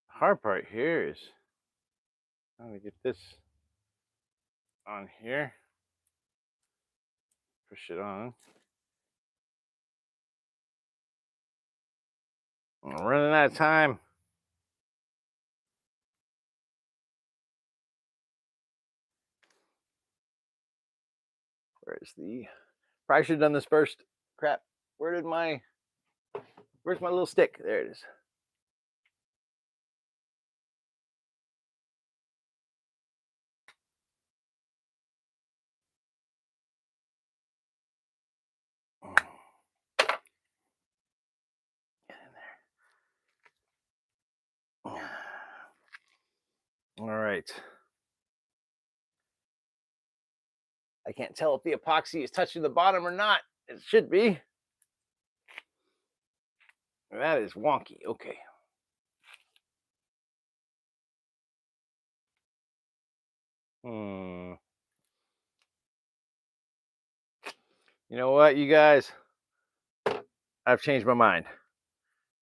[SPEAKER 1] hard part here is how to get this on here. Push it on. I'm running out of time. Where's the? Probably should have done this first. Crap. Where's my little stick? There it is. Get in there. All right. I can't tell if the epoxy is touching the bottom or not. It should be. That is wonky. Okay. You know what, you guys? I've changed my mind.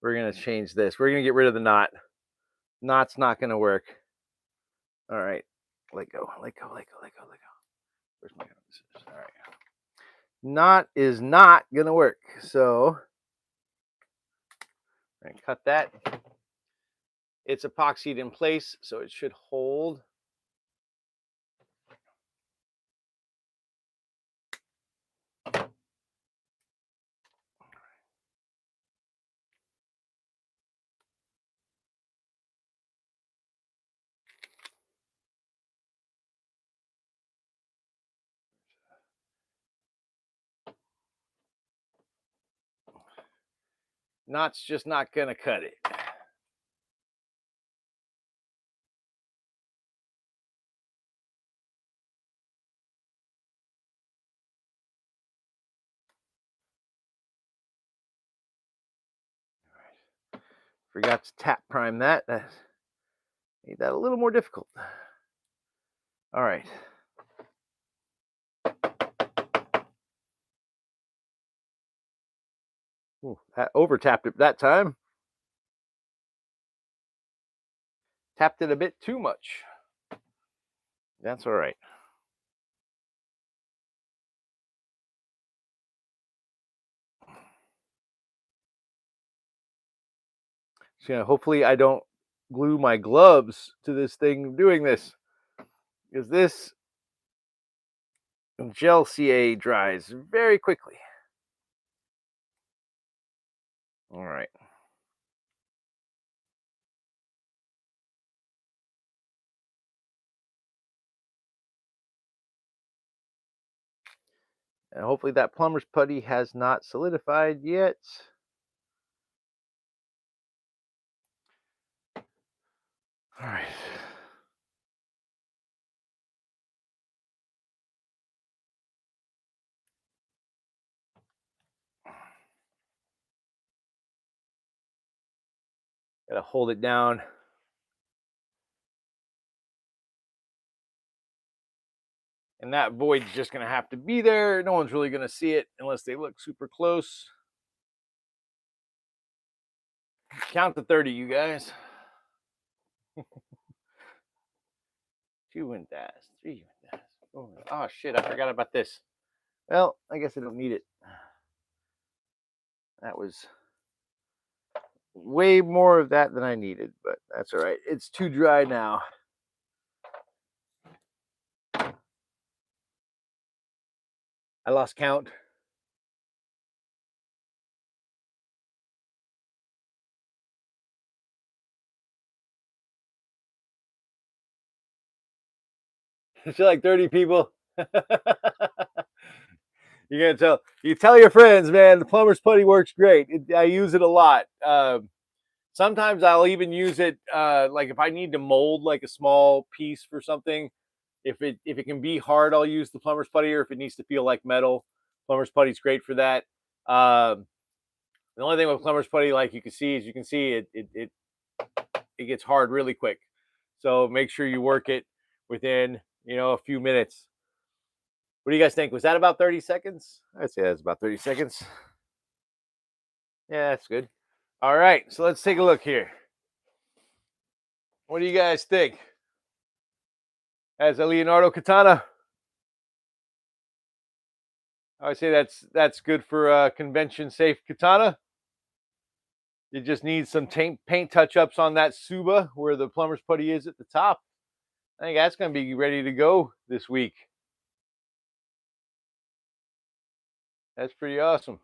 [SPEAKER 1] We're going to change this. We're going to get rid of the knot. Knot's not going to work. All right. Let go. Let go. Let go. Let go. Let go. Where's my scissors? All right. Knot is not going to work. So I'm going to cut that. It's epoxied in place, so it should hold. Knot's just not going to cut it. Forgot to tap prime that. That made that a little more difficult. All right. Ooh, I over tapped it that time. Tapped it a bit too much. That's all right. So hopefully I don't glue my gloves to this thing doing this, because this gel CA dries very quickly. All right. And hopefully that plumber's putty has not solidified yet. All right. Gotta hold it down. And that void's just gonna have to be there. No one's really gonna see it unless they look super close. Count to 30, you guys. 2 went fast, 3 went fast. Oh shit, I forgot about this. Well, I guess I don't need it. That was way more of that than I needed, but that's all right. It's too dry now. I lost count. It's like 30 people. You're gonna tell your friends, man. The plumber's putty works great. I use it a lot. Sometimes I'll even use it like if I need to mold like a small piece for something. If it can be hard, I'll use the plumber's putty. Or if it needs to feel like metal, plumber's putty's great for that. The only thing with plumber's putty, like you can see it gets hard really quick. So make sure you work it within a few minutes. What do you guys think? Was that about 30 seconds? I'd say that's about 30 seconds. Yeah, that's good. All right, so let's take a look here. What do you guys think? As a Leonardo katana, I would say that's good for a convention safe katana. You just need some paint touch-ups on that suba where the plumber's putty is at the top. I think that's going to be ready to go this week. That's pretty awesome.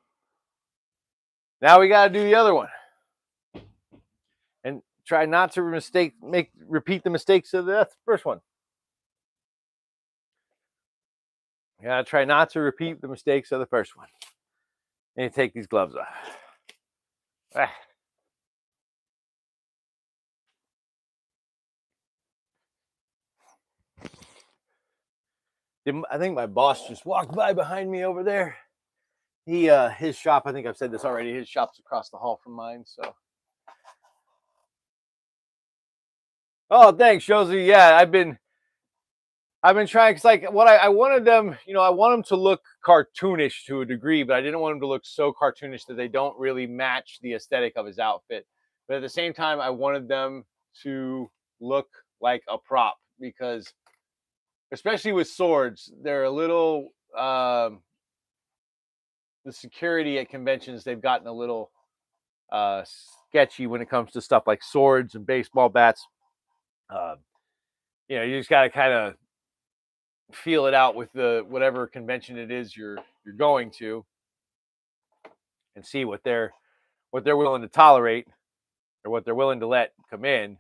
[SPEAKER 1] Now we got to do the other one. And try not to repeat the mistakes of the first one. You gotta try not to repeat the mistakes of the first one. And you take these gloves off. Ah. I think my boss just walked by behind me over there. His shop, I think I've said this already, his shop's across the hall from mine, so. Oh, thanks, Josie. Yeah, I've been trying because like what I wanted them, I want them to look cartoonish to a degree, but I didn't want them to look so cartoonish that they don't really match the aesthetic of his outfit. But at the same time, I wanted them to look like a prop because, especially with swords, they're a little. The security at conventions, they've gotten a little sketchy when it comes to stuff like swords and baseball bats. Uh, you just got to kind of feel it out with the whatever convention it is you're going to, and see what they're willing to tolerate or what they're willing to let come in.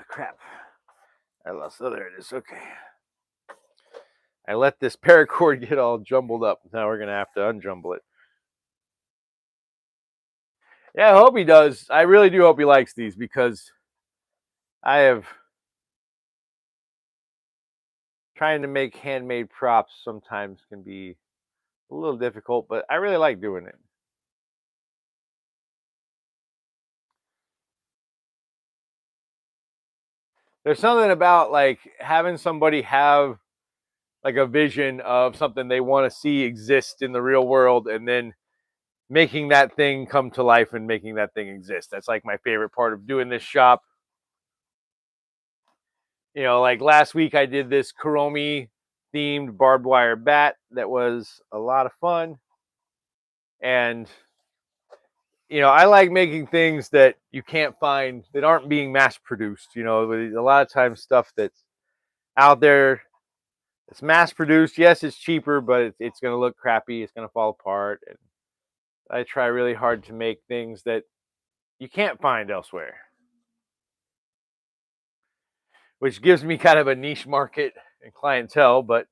[SPEAKER 1] Crap! I lost. Oh, there it is. Okay. I let this paracord get all jumbled up. Now we're gonna have to unjumble it. Yeah, I hope he does. I really do hope he likes these because I have trying to make handmade props sometimes can be a little difficult, but I really like doing it. There's something about like having somebody have like a vision of something they want to see exist in the real world and then making that thing come to life and making that thing exist. That's like my favorite part of doing this shop. Like last week I did this Kuromi themed barbed wire bat that was a lot of fun. And I like making things that you can't find that aren't being mass produced. A lot of times stuff that's out there, it's mass produced. Yes, it's cheaper, but it's going to look crappy. It's going to fall apart. And I try really hard to make things that you can't find elsewhere, which gives me kind of a niche market and clientele. But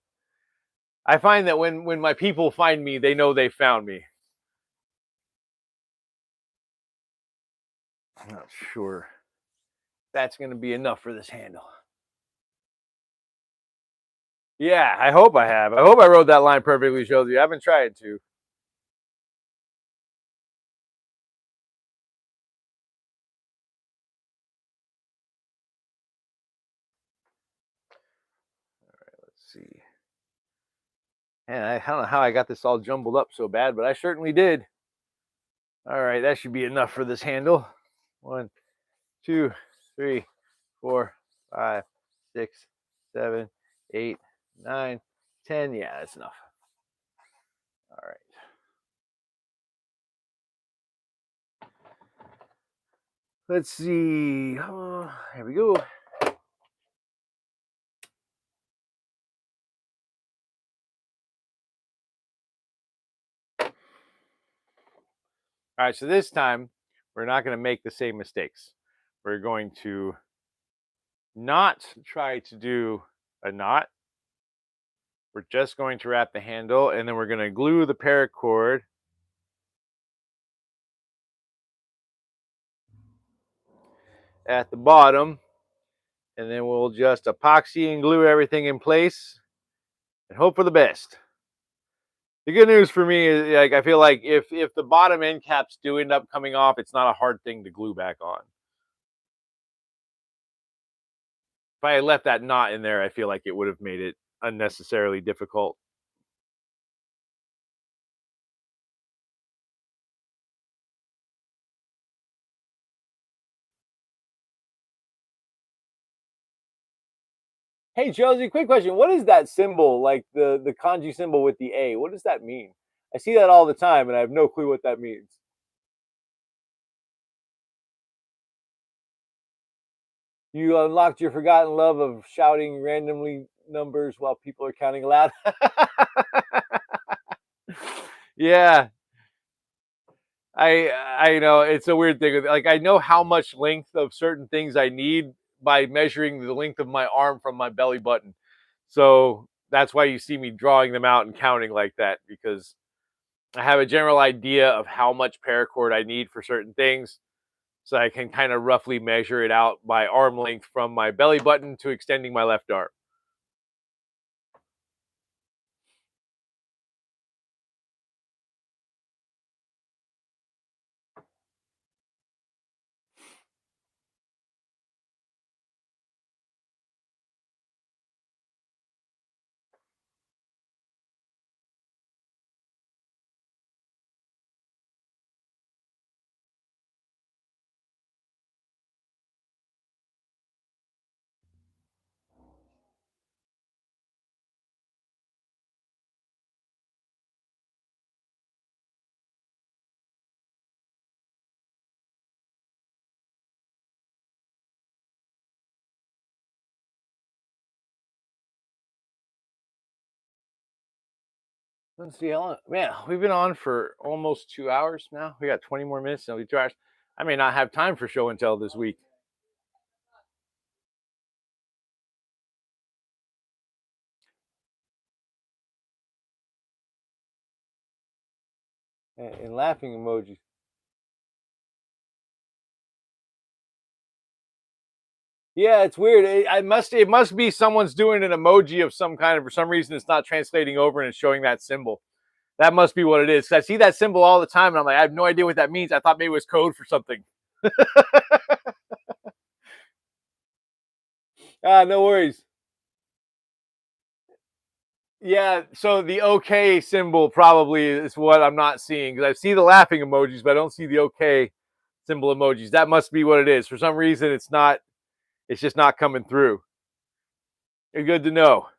[SPEAKER 1] I find that when my people find me, they know they found me. I'm not sure that's going to be enough for this handle. Yeah, I hope I have. I hope I wrote that line perfectly, Josie. I haven't tried to. Let's see. And I don't know how I got this all jumbled up so bad, but I certainly did. All right, that should be enough for this handle. 1, 2, 3, 4, 5, 6, 7, 8, 9, 10. Yeah, that's enough. All right. Let's see. Oh, here we go. All right, so this time we're not going to make the same mistakes. We're going to not try to do a knot. We're just going to wrap the handle, and then we're going to glue the paracord at the bottom, and then we'll just epoxy and glue everything in place and hope for the best. The good news for me is, like, I feel like if the bottom end caps do end up coming off, it's not a hard thing to glue back on. If I had left that knot in there, I feel like it would have made it unnecessarily difficult. Hey Josie, quick question. What is that symbol, like the kanji symbol with the A? What does that mean? I see that all the time and I have no clue what that means. You unlocked your forgotten love of shouting randomly numbers while people are counting aloud. Yeah, I know it's a weird thing. Like I know how much length of certain things I need by measuring the length of my arm from my belly button. So that's why you see me drawing them out and counting like that, because I have a general idea of how much paracord I need for certain things. So I can kind of roughly measure it out by arm length from my belly button to extending my left arm. Let's see how long. Man, we've been on for almost 2 hours now. We got 20 more minutes. It'll be 2 hours. I may not have time for show and tell this week. And laughing emojis. Yeah, it's weird. It must be someone's doing an emoji of some kind. For some reason, it's not translating over and it's showing that symbol. That must be what it is. 'Cause I see that symbol all the time, and I'm like, I have no idea what that means. I thought maybe it was code for something. No worries. Yeah, so the OK symbol probably is what I'm not seeing because I see the laughing emojis, but I don't see the OK symbol emojis. That must be what it is. For some reason, it's not. It's just not coming through. Good to know.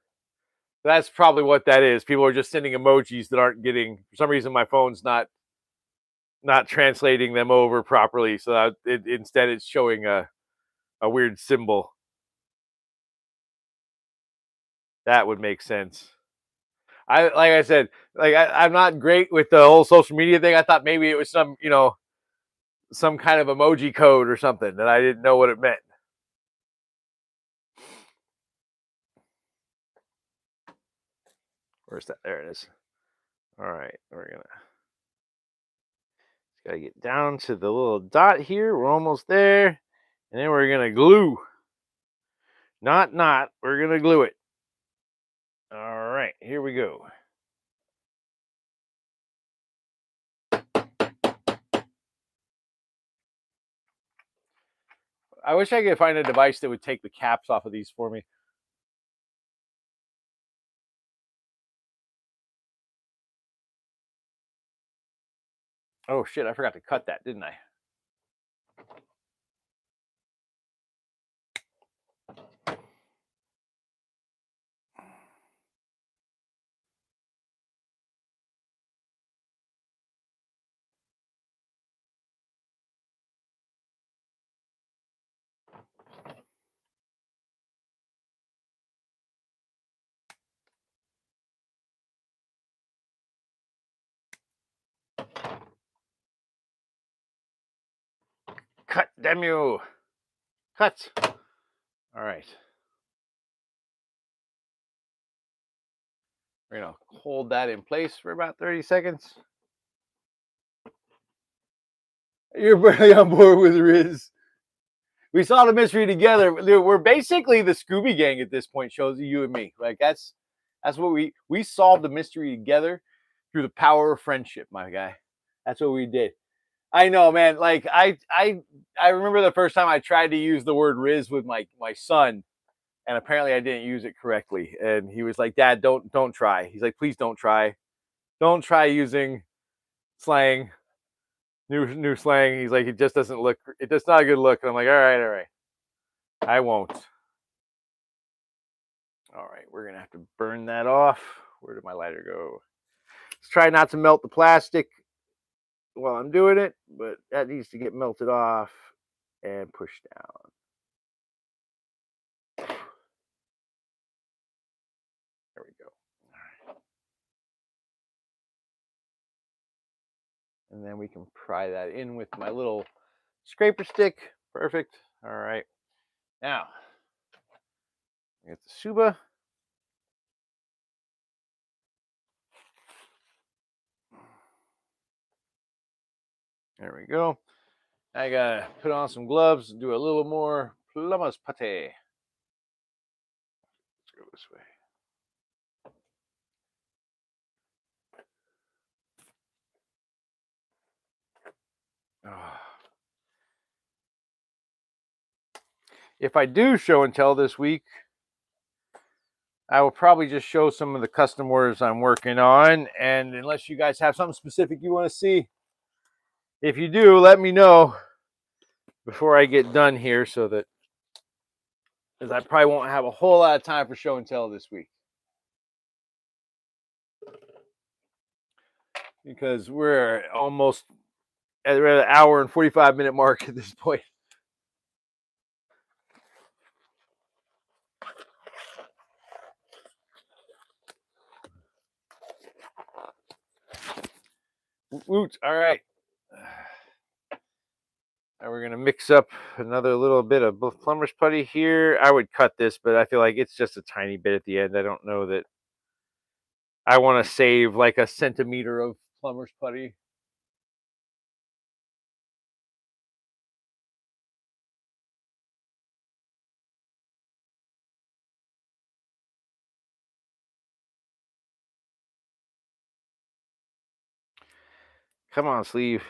[SPEAKER 1] That's probably what that is. People are just sending emojis that aren't getting. For some reason, my phone's not translating them over properly. So instead, it's showing a weird symbol. That would make sense. Like I said, I'm not great with the whole social media thing. I thought maybe it was some kind of emoji code or something that I didn't know what it meant. Where's that? There it is. All right, gotta get down to the little dot here. We're almost there, and then we're gonna glue. Not. We're gonna glue it. All right, here we go. I wish I could find a device that would take the caps off of these for me. Oh shit, I forgot to cut that, didn't I? Cut, damn you. Cut. All right. We're going to hold that in place for about 30 seconds. You're barely on board with Riz. We saw the mystery together. We're basically the Scooby Gang at this point, shows you and me. Like that's what we solved the mystery together through the power of friendship, my guy. That's what we did. I know, man. Like I remember the first time I tried to use the word Riz with my son, and apparently I didn't use it correctly. And he was like, "Dad, don't try." He's like, "Please don't try. Don't try using slang, new slang." He's like, "It just doesn't look. It does not a good look." And I'm like, "All right, I won't." All right, we're gonna have to burn that off. Where did my lighter go? Let's try not to melt the plastic while I'm doing it, but that needs to get melted off and pushed down. There we go. And then we can pry that in with my little scraper stick. Perfect. All right. Now, get the Suba. There we go. I gotta put on some gloves and do a little more plumber's putty. Let's go this way. Oh. If I do show and tell this week, I will probably just show some of the custom orders I'm working on. And unless you guys have something specific you want to see, if you do, let me know before I get done here so that, because I probably won't have a whole lot of time for show and tell this week. Because we're almost at an hour and 45-minute mark at this point. Woot. All right. And we're gonna mix up another little bit of plumber's putty here. I would cut this, but I feel like it's just a tiny bit at the end. I don't know that I want to save like a centimeter of plumber's putty. Come on, sleeve.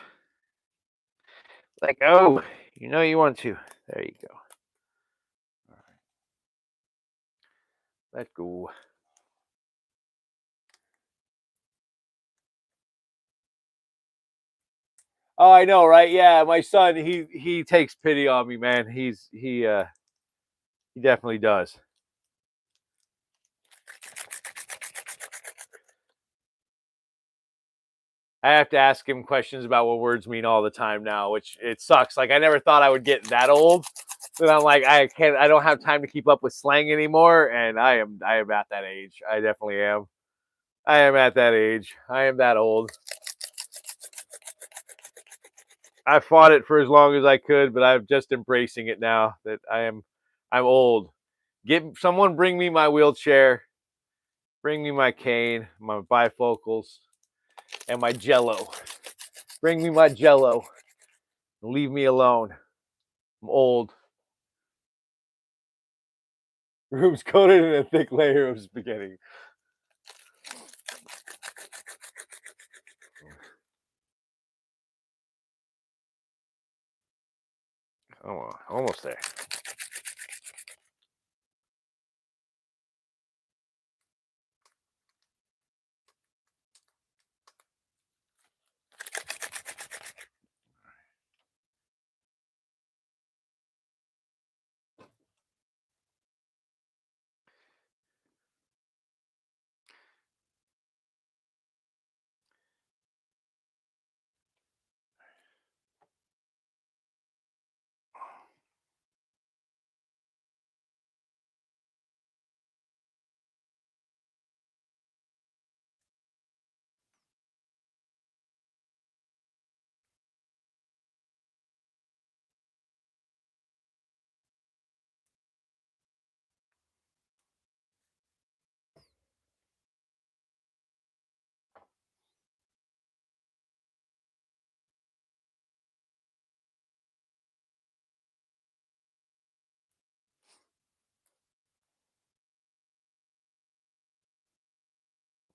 [SPEAKER 1] Let go. You know you want to. There you go. All right. Let go. Oh, I know, right? Yeah, my son, he takes pity on me, man. He definitely does. I have to ask him questions about what words mean all the time now, which it sucks. Like I never thought I would get that old. But I'm like, I don't have time to keep up with slang anymore, and I am at that age. I definitely am. I am at that age. I am that old. I fought it for as long as I could, but I'm just embracing it now that I'm old. Bring me my wheelchair, bring me my cane, my bifocals, and my jello. Bring me my jello. Leave me alone. I'm old. Room's coated in a thick layer of spaghetti. Oh, almost there.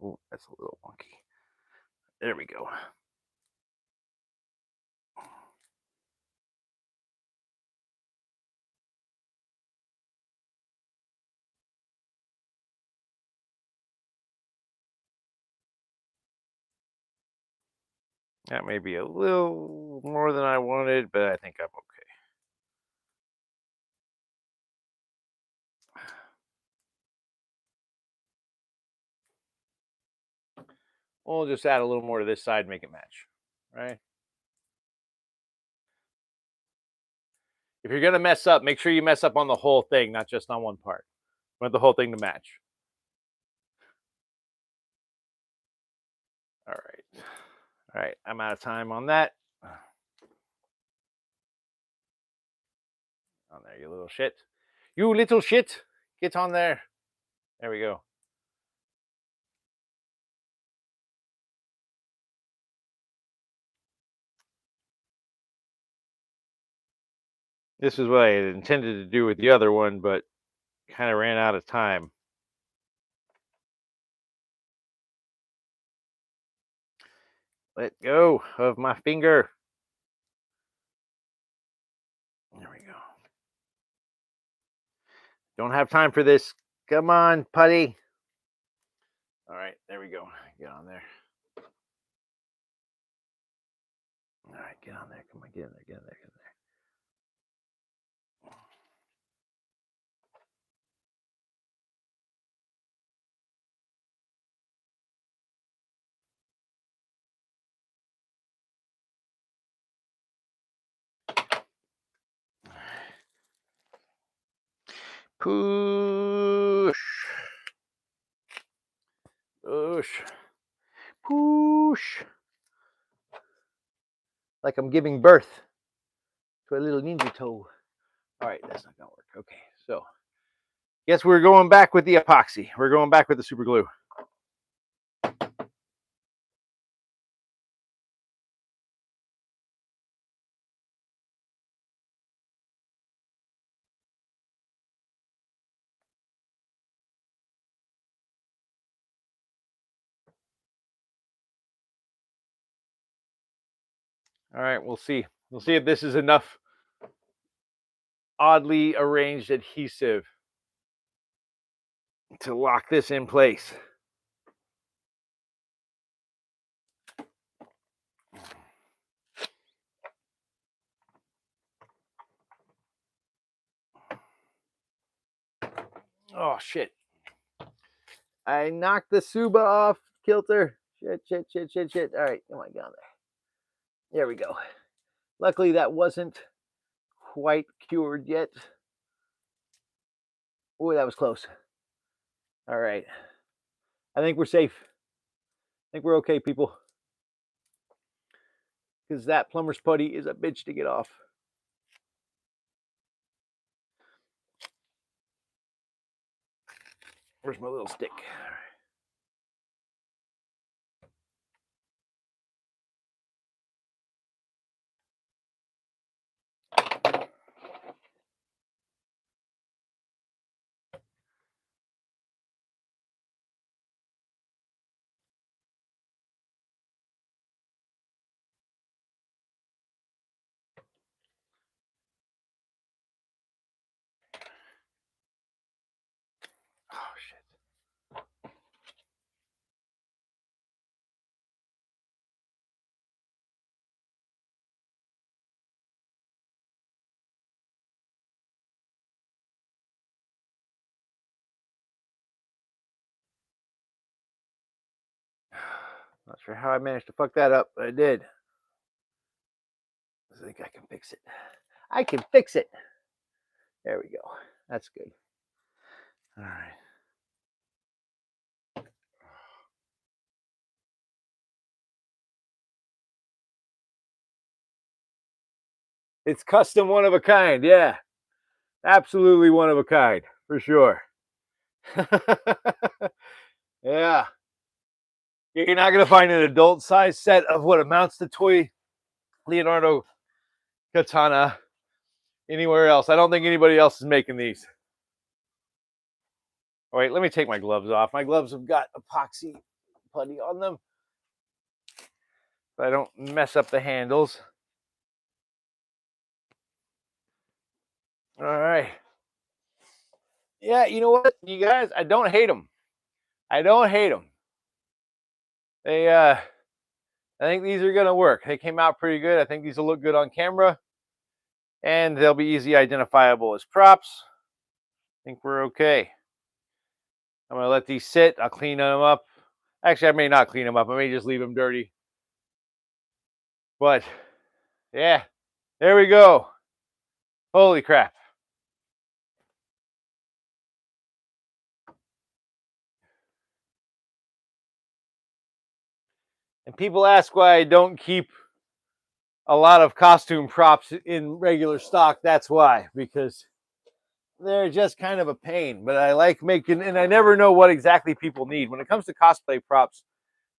[SPEAKER 1] Oh, that's a little wonky. There we go. That may be a little more than I wanted, but I think I'm okay. We'll just add a little more to this side, make it match, right? If you're gonna mess up, make sure you mess up on the whole thing, not just on one part. I want the whole thing to match. All right. All right. I'm out of time on that. On there, you little shit. You little shit. Get on there. There we go. This is what I had intended to do with the other one, but kind of ran out of time. Let go of my finger. There we go. Don't have time for this. Come on, putty. All right, there we go. Get on there. All right, get on there. Come on, get in there. Get in there. Get in there. Push. Push. Push. like I'm giving birth to a little ninja toe. All right, that's not gonna work. Okay, so guess we're going back with the epoxy. We're going back with the super glue. All right, we'll see. We'll see if this is enough oddly arranged adhesive to lock this in place. Oh, shit. I knocked the Suba off kilter. Shit. All right, come on, get on there. There we go. Luckily, that wasn't quite cured yet. Oh, that was close. All right. I think we're safe. I think we're okay, people. Because that plumber's putty is a bitch to get off. Where's my little stick? Oh, shit. Not sure how I managed to fuck that up, but I did. I think I can fix it. I can fix it. There we go. That's good. All right. It's custom, one of a kind. Yeah. Absolutely one of a kind, for sure. Yeah. You're not going to find an adult size set of what amounts to toy Leonardo katana anywhere else. I don't think anybody else is making these. Oh, wait, let me take my gloves off. My gloves have got epoxy putty on them, so I don't mess up the handles. All right. Yeah, you know what, you guys? I don't hate them. I don't hate them. They, I think these are gonna work. They came out pretty good. I think these will look good on camera, and they'll be easy identifiable as props. I think we're okay. I'm gonna let these sit. I'll clean them up. Actually, I may not clean them up. I may just leave them dirty. But yeah, there we go. Holy crap. And people ask why I don't keep a lot of costume props in regular stock. That's why, because they're just kind of a pain. But I like making, and I never know what exactly people need. When it comes to cosplay props,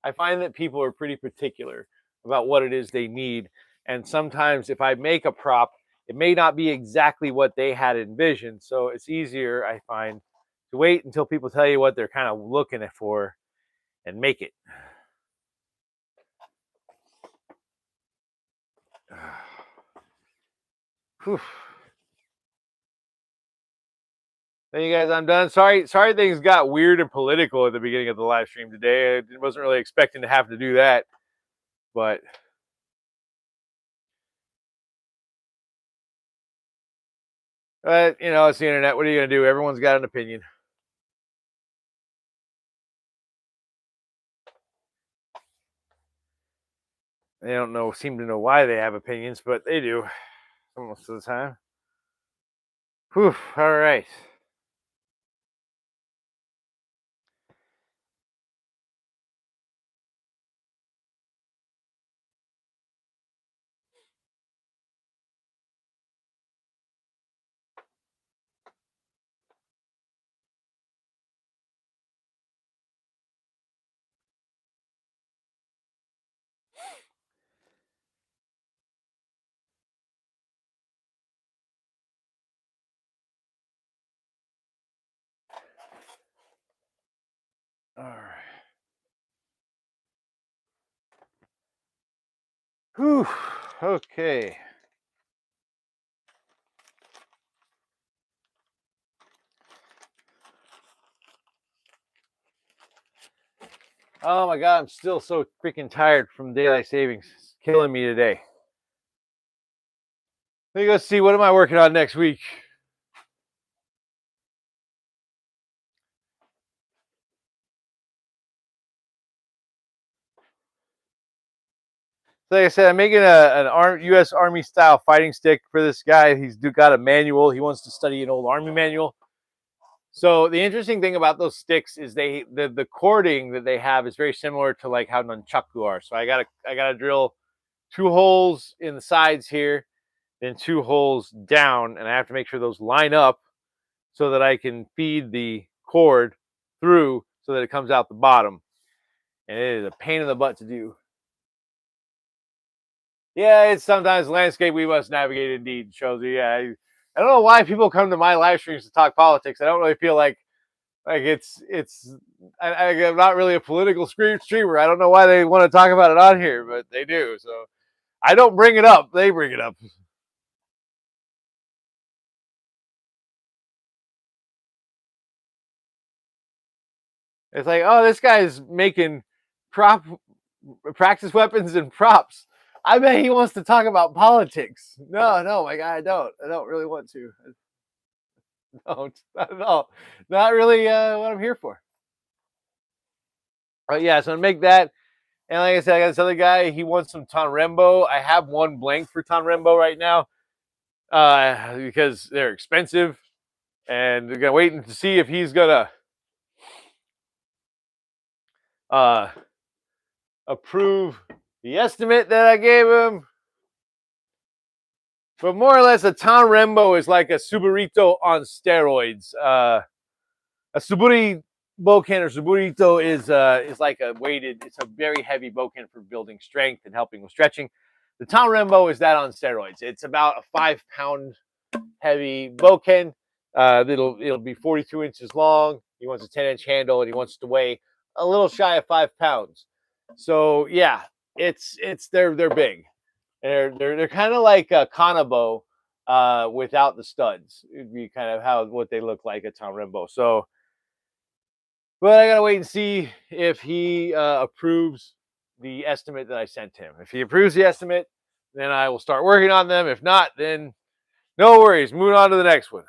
[SPEAKER 1] I find that people are pretty particular about what it is they need. And sometimes if I make a prop, it may not be exactly what they had envisioned. So it's easier, I find, to wait until people tell you what they're kind of looking for and make it. Whew. Then you guys, I'm done. Sorry things got weird and political at the beginning of the live stream today. I wasn't really expecting to have to do that. But you know, it's the internet. What are you gonna do? Everyone's got an opinion. They don't seem to know why they have opinions, but they do most of the time. Whew, all right. All right. Whew. Okay. Oh my God, I'm still so freaking tired from daylight savings. It's killing me today. Let me go see what am I working on next week. So like I said, I'm making an U.S. Army style fighting stick for this guy. He's got a manual. He wants to study an old Army manual. So the interesting thing about those sticks is the cording that they have is very similar to like how nunchaku are. So I gotta drill 2 holes in the sides here, then 2 holes down, and I have to make sure those line up so that I can feed the cord through so that it comes out the bottom. And it is a pain in the butt to do. Yeah, it's sometimes landscape we must navigate indeed, shows you. Yeah, I don't know why people come to my live streams to talk politics. I don't really feel like I'm not really a political streamer. I don't know why they want to talk about it on here, but they do. So I don't bring it up; they bring it up. It's like, oh, this guy's making prop practice weapons and props. I bet he wants to talk about politics. No, no, my guy, I don't. I don't really want to. I don't. Not at all. Not really what I'm here for. But yeah, so I make that. And like I said, I got this other guy. He wants some Tonrembo. I have one blank for Tonrembo right now because they're expensive. And we're going to wait to see if he's going to uh, approve the estimate that I gave him. But more or less, a Tonrembo is like a Suburito on steroids. A Suburi boken or Suburito is like a weighted. It's a very heavy boken for building strength and helping with stretching. The Tonrembo is that on steroids. It's about a 5-pound heavy boken. It'll be 42 inches long. He wants a 10-inch handle, and he wants to weigh a little shy of 5 pounds. So yeah, they're big. They're kind of like a Kanabo without the studs. It'd be kind of what they look like at Tonrembo. So, but I gotta wait and see if he approves the estimate that I sent him. If he approves the estimate, then I will start working on them. If not, then no worries. Moving on to the next one.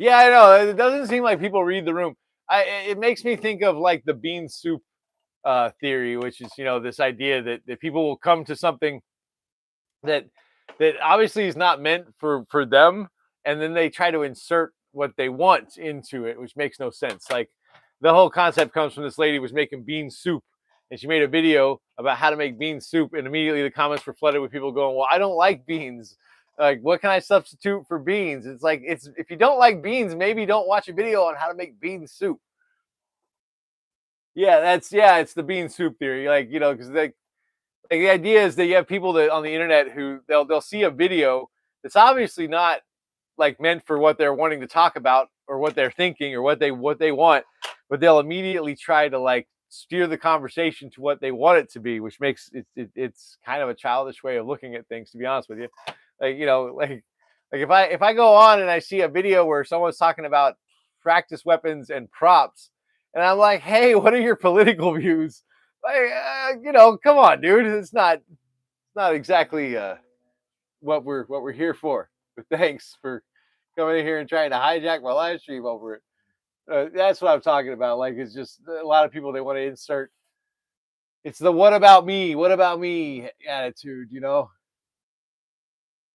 [SPEAKER 1] Yeah, I know. It doesn't seem like people read the room. It makes me think of like the bean soup theory, which is this idea that people will come to something that obviously is not meant for them, and then they try to insert what they want into it, which makes no sense. Like the whole concept comes from this lady was making bean soup, and she made a video about how to make bean soup, and immediately the comments were flooded with people going, well, I don't like beans, like what can I substitute for beans? It's like, it's if you don't like beans, maybe don't watch a video on how to make bean soup. Yeah, it's the bean soup theory, like because like the idea is that you have people that on the internet who they'll see a video that's obviously not like meant for what they're wanting to talk about or what they're thinking or what they want, but they'll immediately try to like steer the conversation to what they want it to be, which makes it's kind of a childish way of looking at things, to be honest with you. Like like if I go on and I see a video where someone's talking about practice weapons and props, and I'm like, hey, what are your political views? Like, come on, dude. It's not exactly what we're here for. But thanks for coming in here and trying to hijack my live stream over it. That's what I'm talking about. Like, it's just a lot of people, they want to insert. It's the what about me attitude.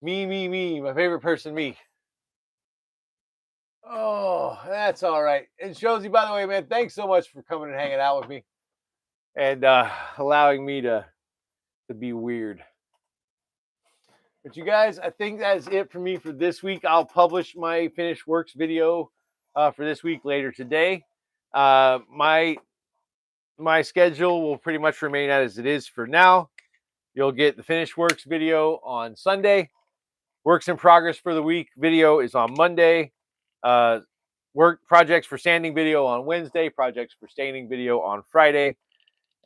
[SPEAKER 1] Me. My favorite person, me. Oh, that's all right. And Josie, by the way, man, thanks so much for coming and hanging out with me and allowing me to be weird. But you guys, I think that's it for me for this week. I'll publish my finished works video for this week later today. My schedule will pretty much remain as it is for now. You'll get the finished works video on Sunday. Works in progress for the week video is on Monday. Work projects for sanding video on Wednesday. Projects for staining video on Friday.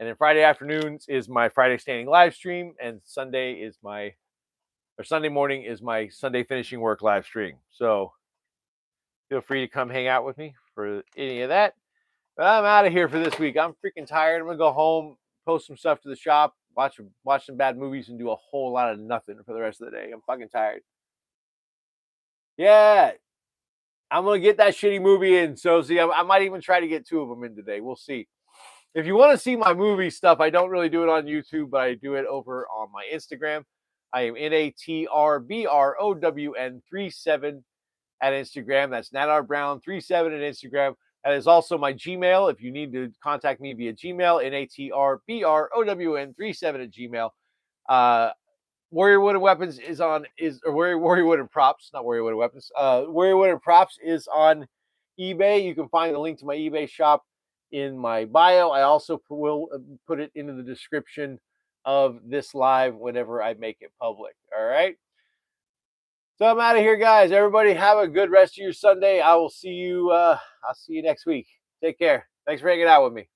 [SPEAKER 1] And then Friday afternoons is my Friday staining live stream, and Sunday morning is my Sunday finishing work live stream. So feel free to come hang out with me for any of that. But I'm out of here for this week. I'm freaking tired. I'm gonna go home, post some stuff to the shop, watch some bad movies, and do a whole lot of nothing for the rest of the day. I'm fucking tired. Yeah, I'm gonna get that shitty movie in. So see, I might even try to get 2 of them in today. We'll see. If you want to see my movie stuff, I don't really do it on YouTube, but I do it over on my Instagram. I am NATRBROWN37 at Instagram. That's NatRBrown37 at Instagram. That is also my Gmail. If you need to contact me via Gmail, NATRBROWN37 at Gmail. Warrior Wood and Weapons or Warrior Wood and Props, not Warrior Wood and Weapons. Warrior Wood and Props is on eBay. You can find the link to my eBay shop in my bio. I also will put it into the description of this live whenever I make it public. All right. So I'm out of here, guys. Everybody have a good rest of your Sunday. I will see you. I'll see you next week. Take care. Thanks for hanging out with me.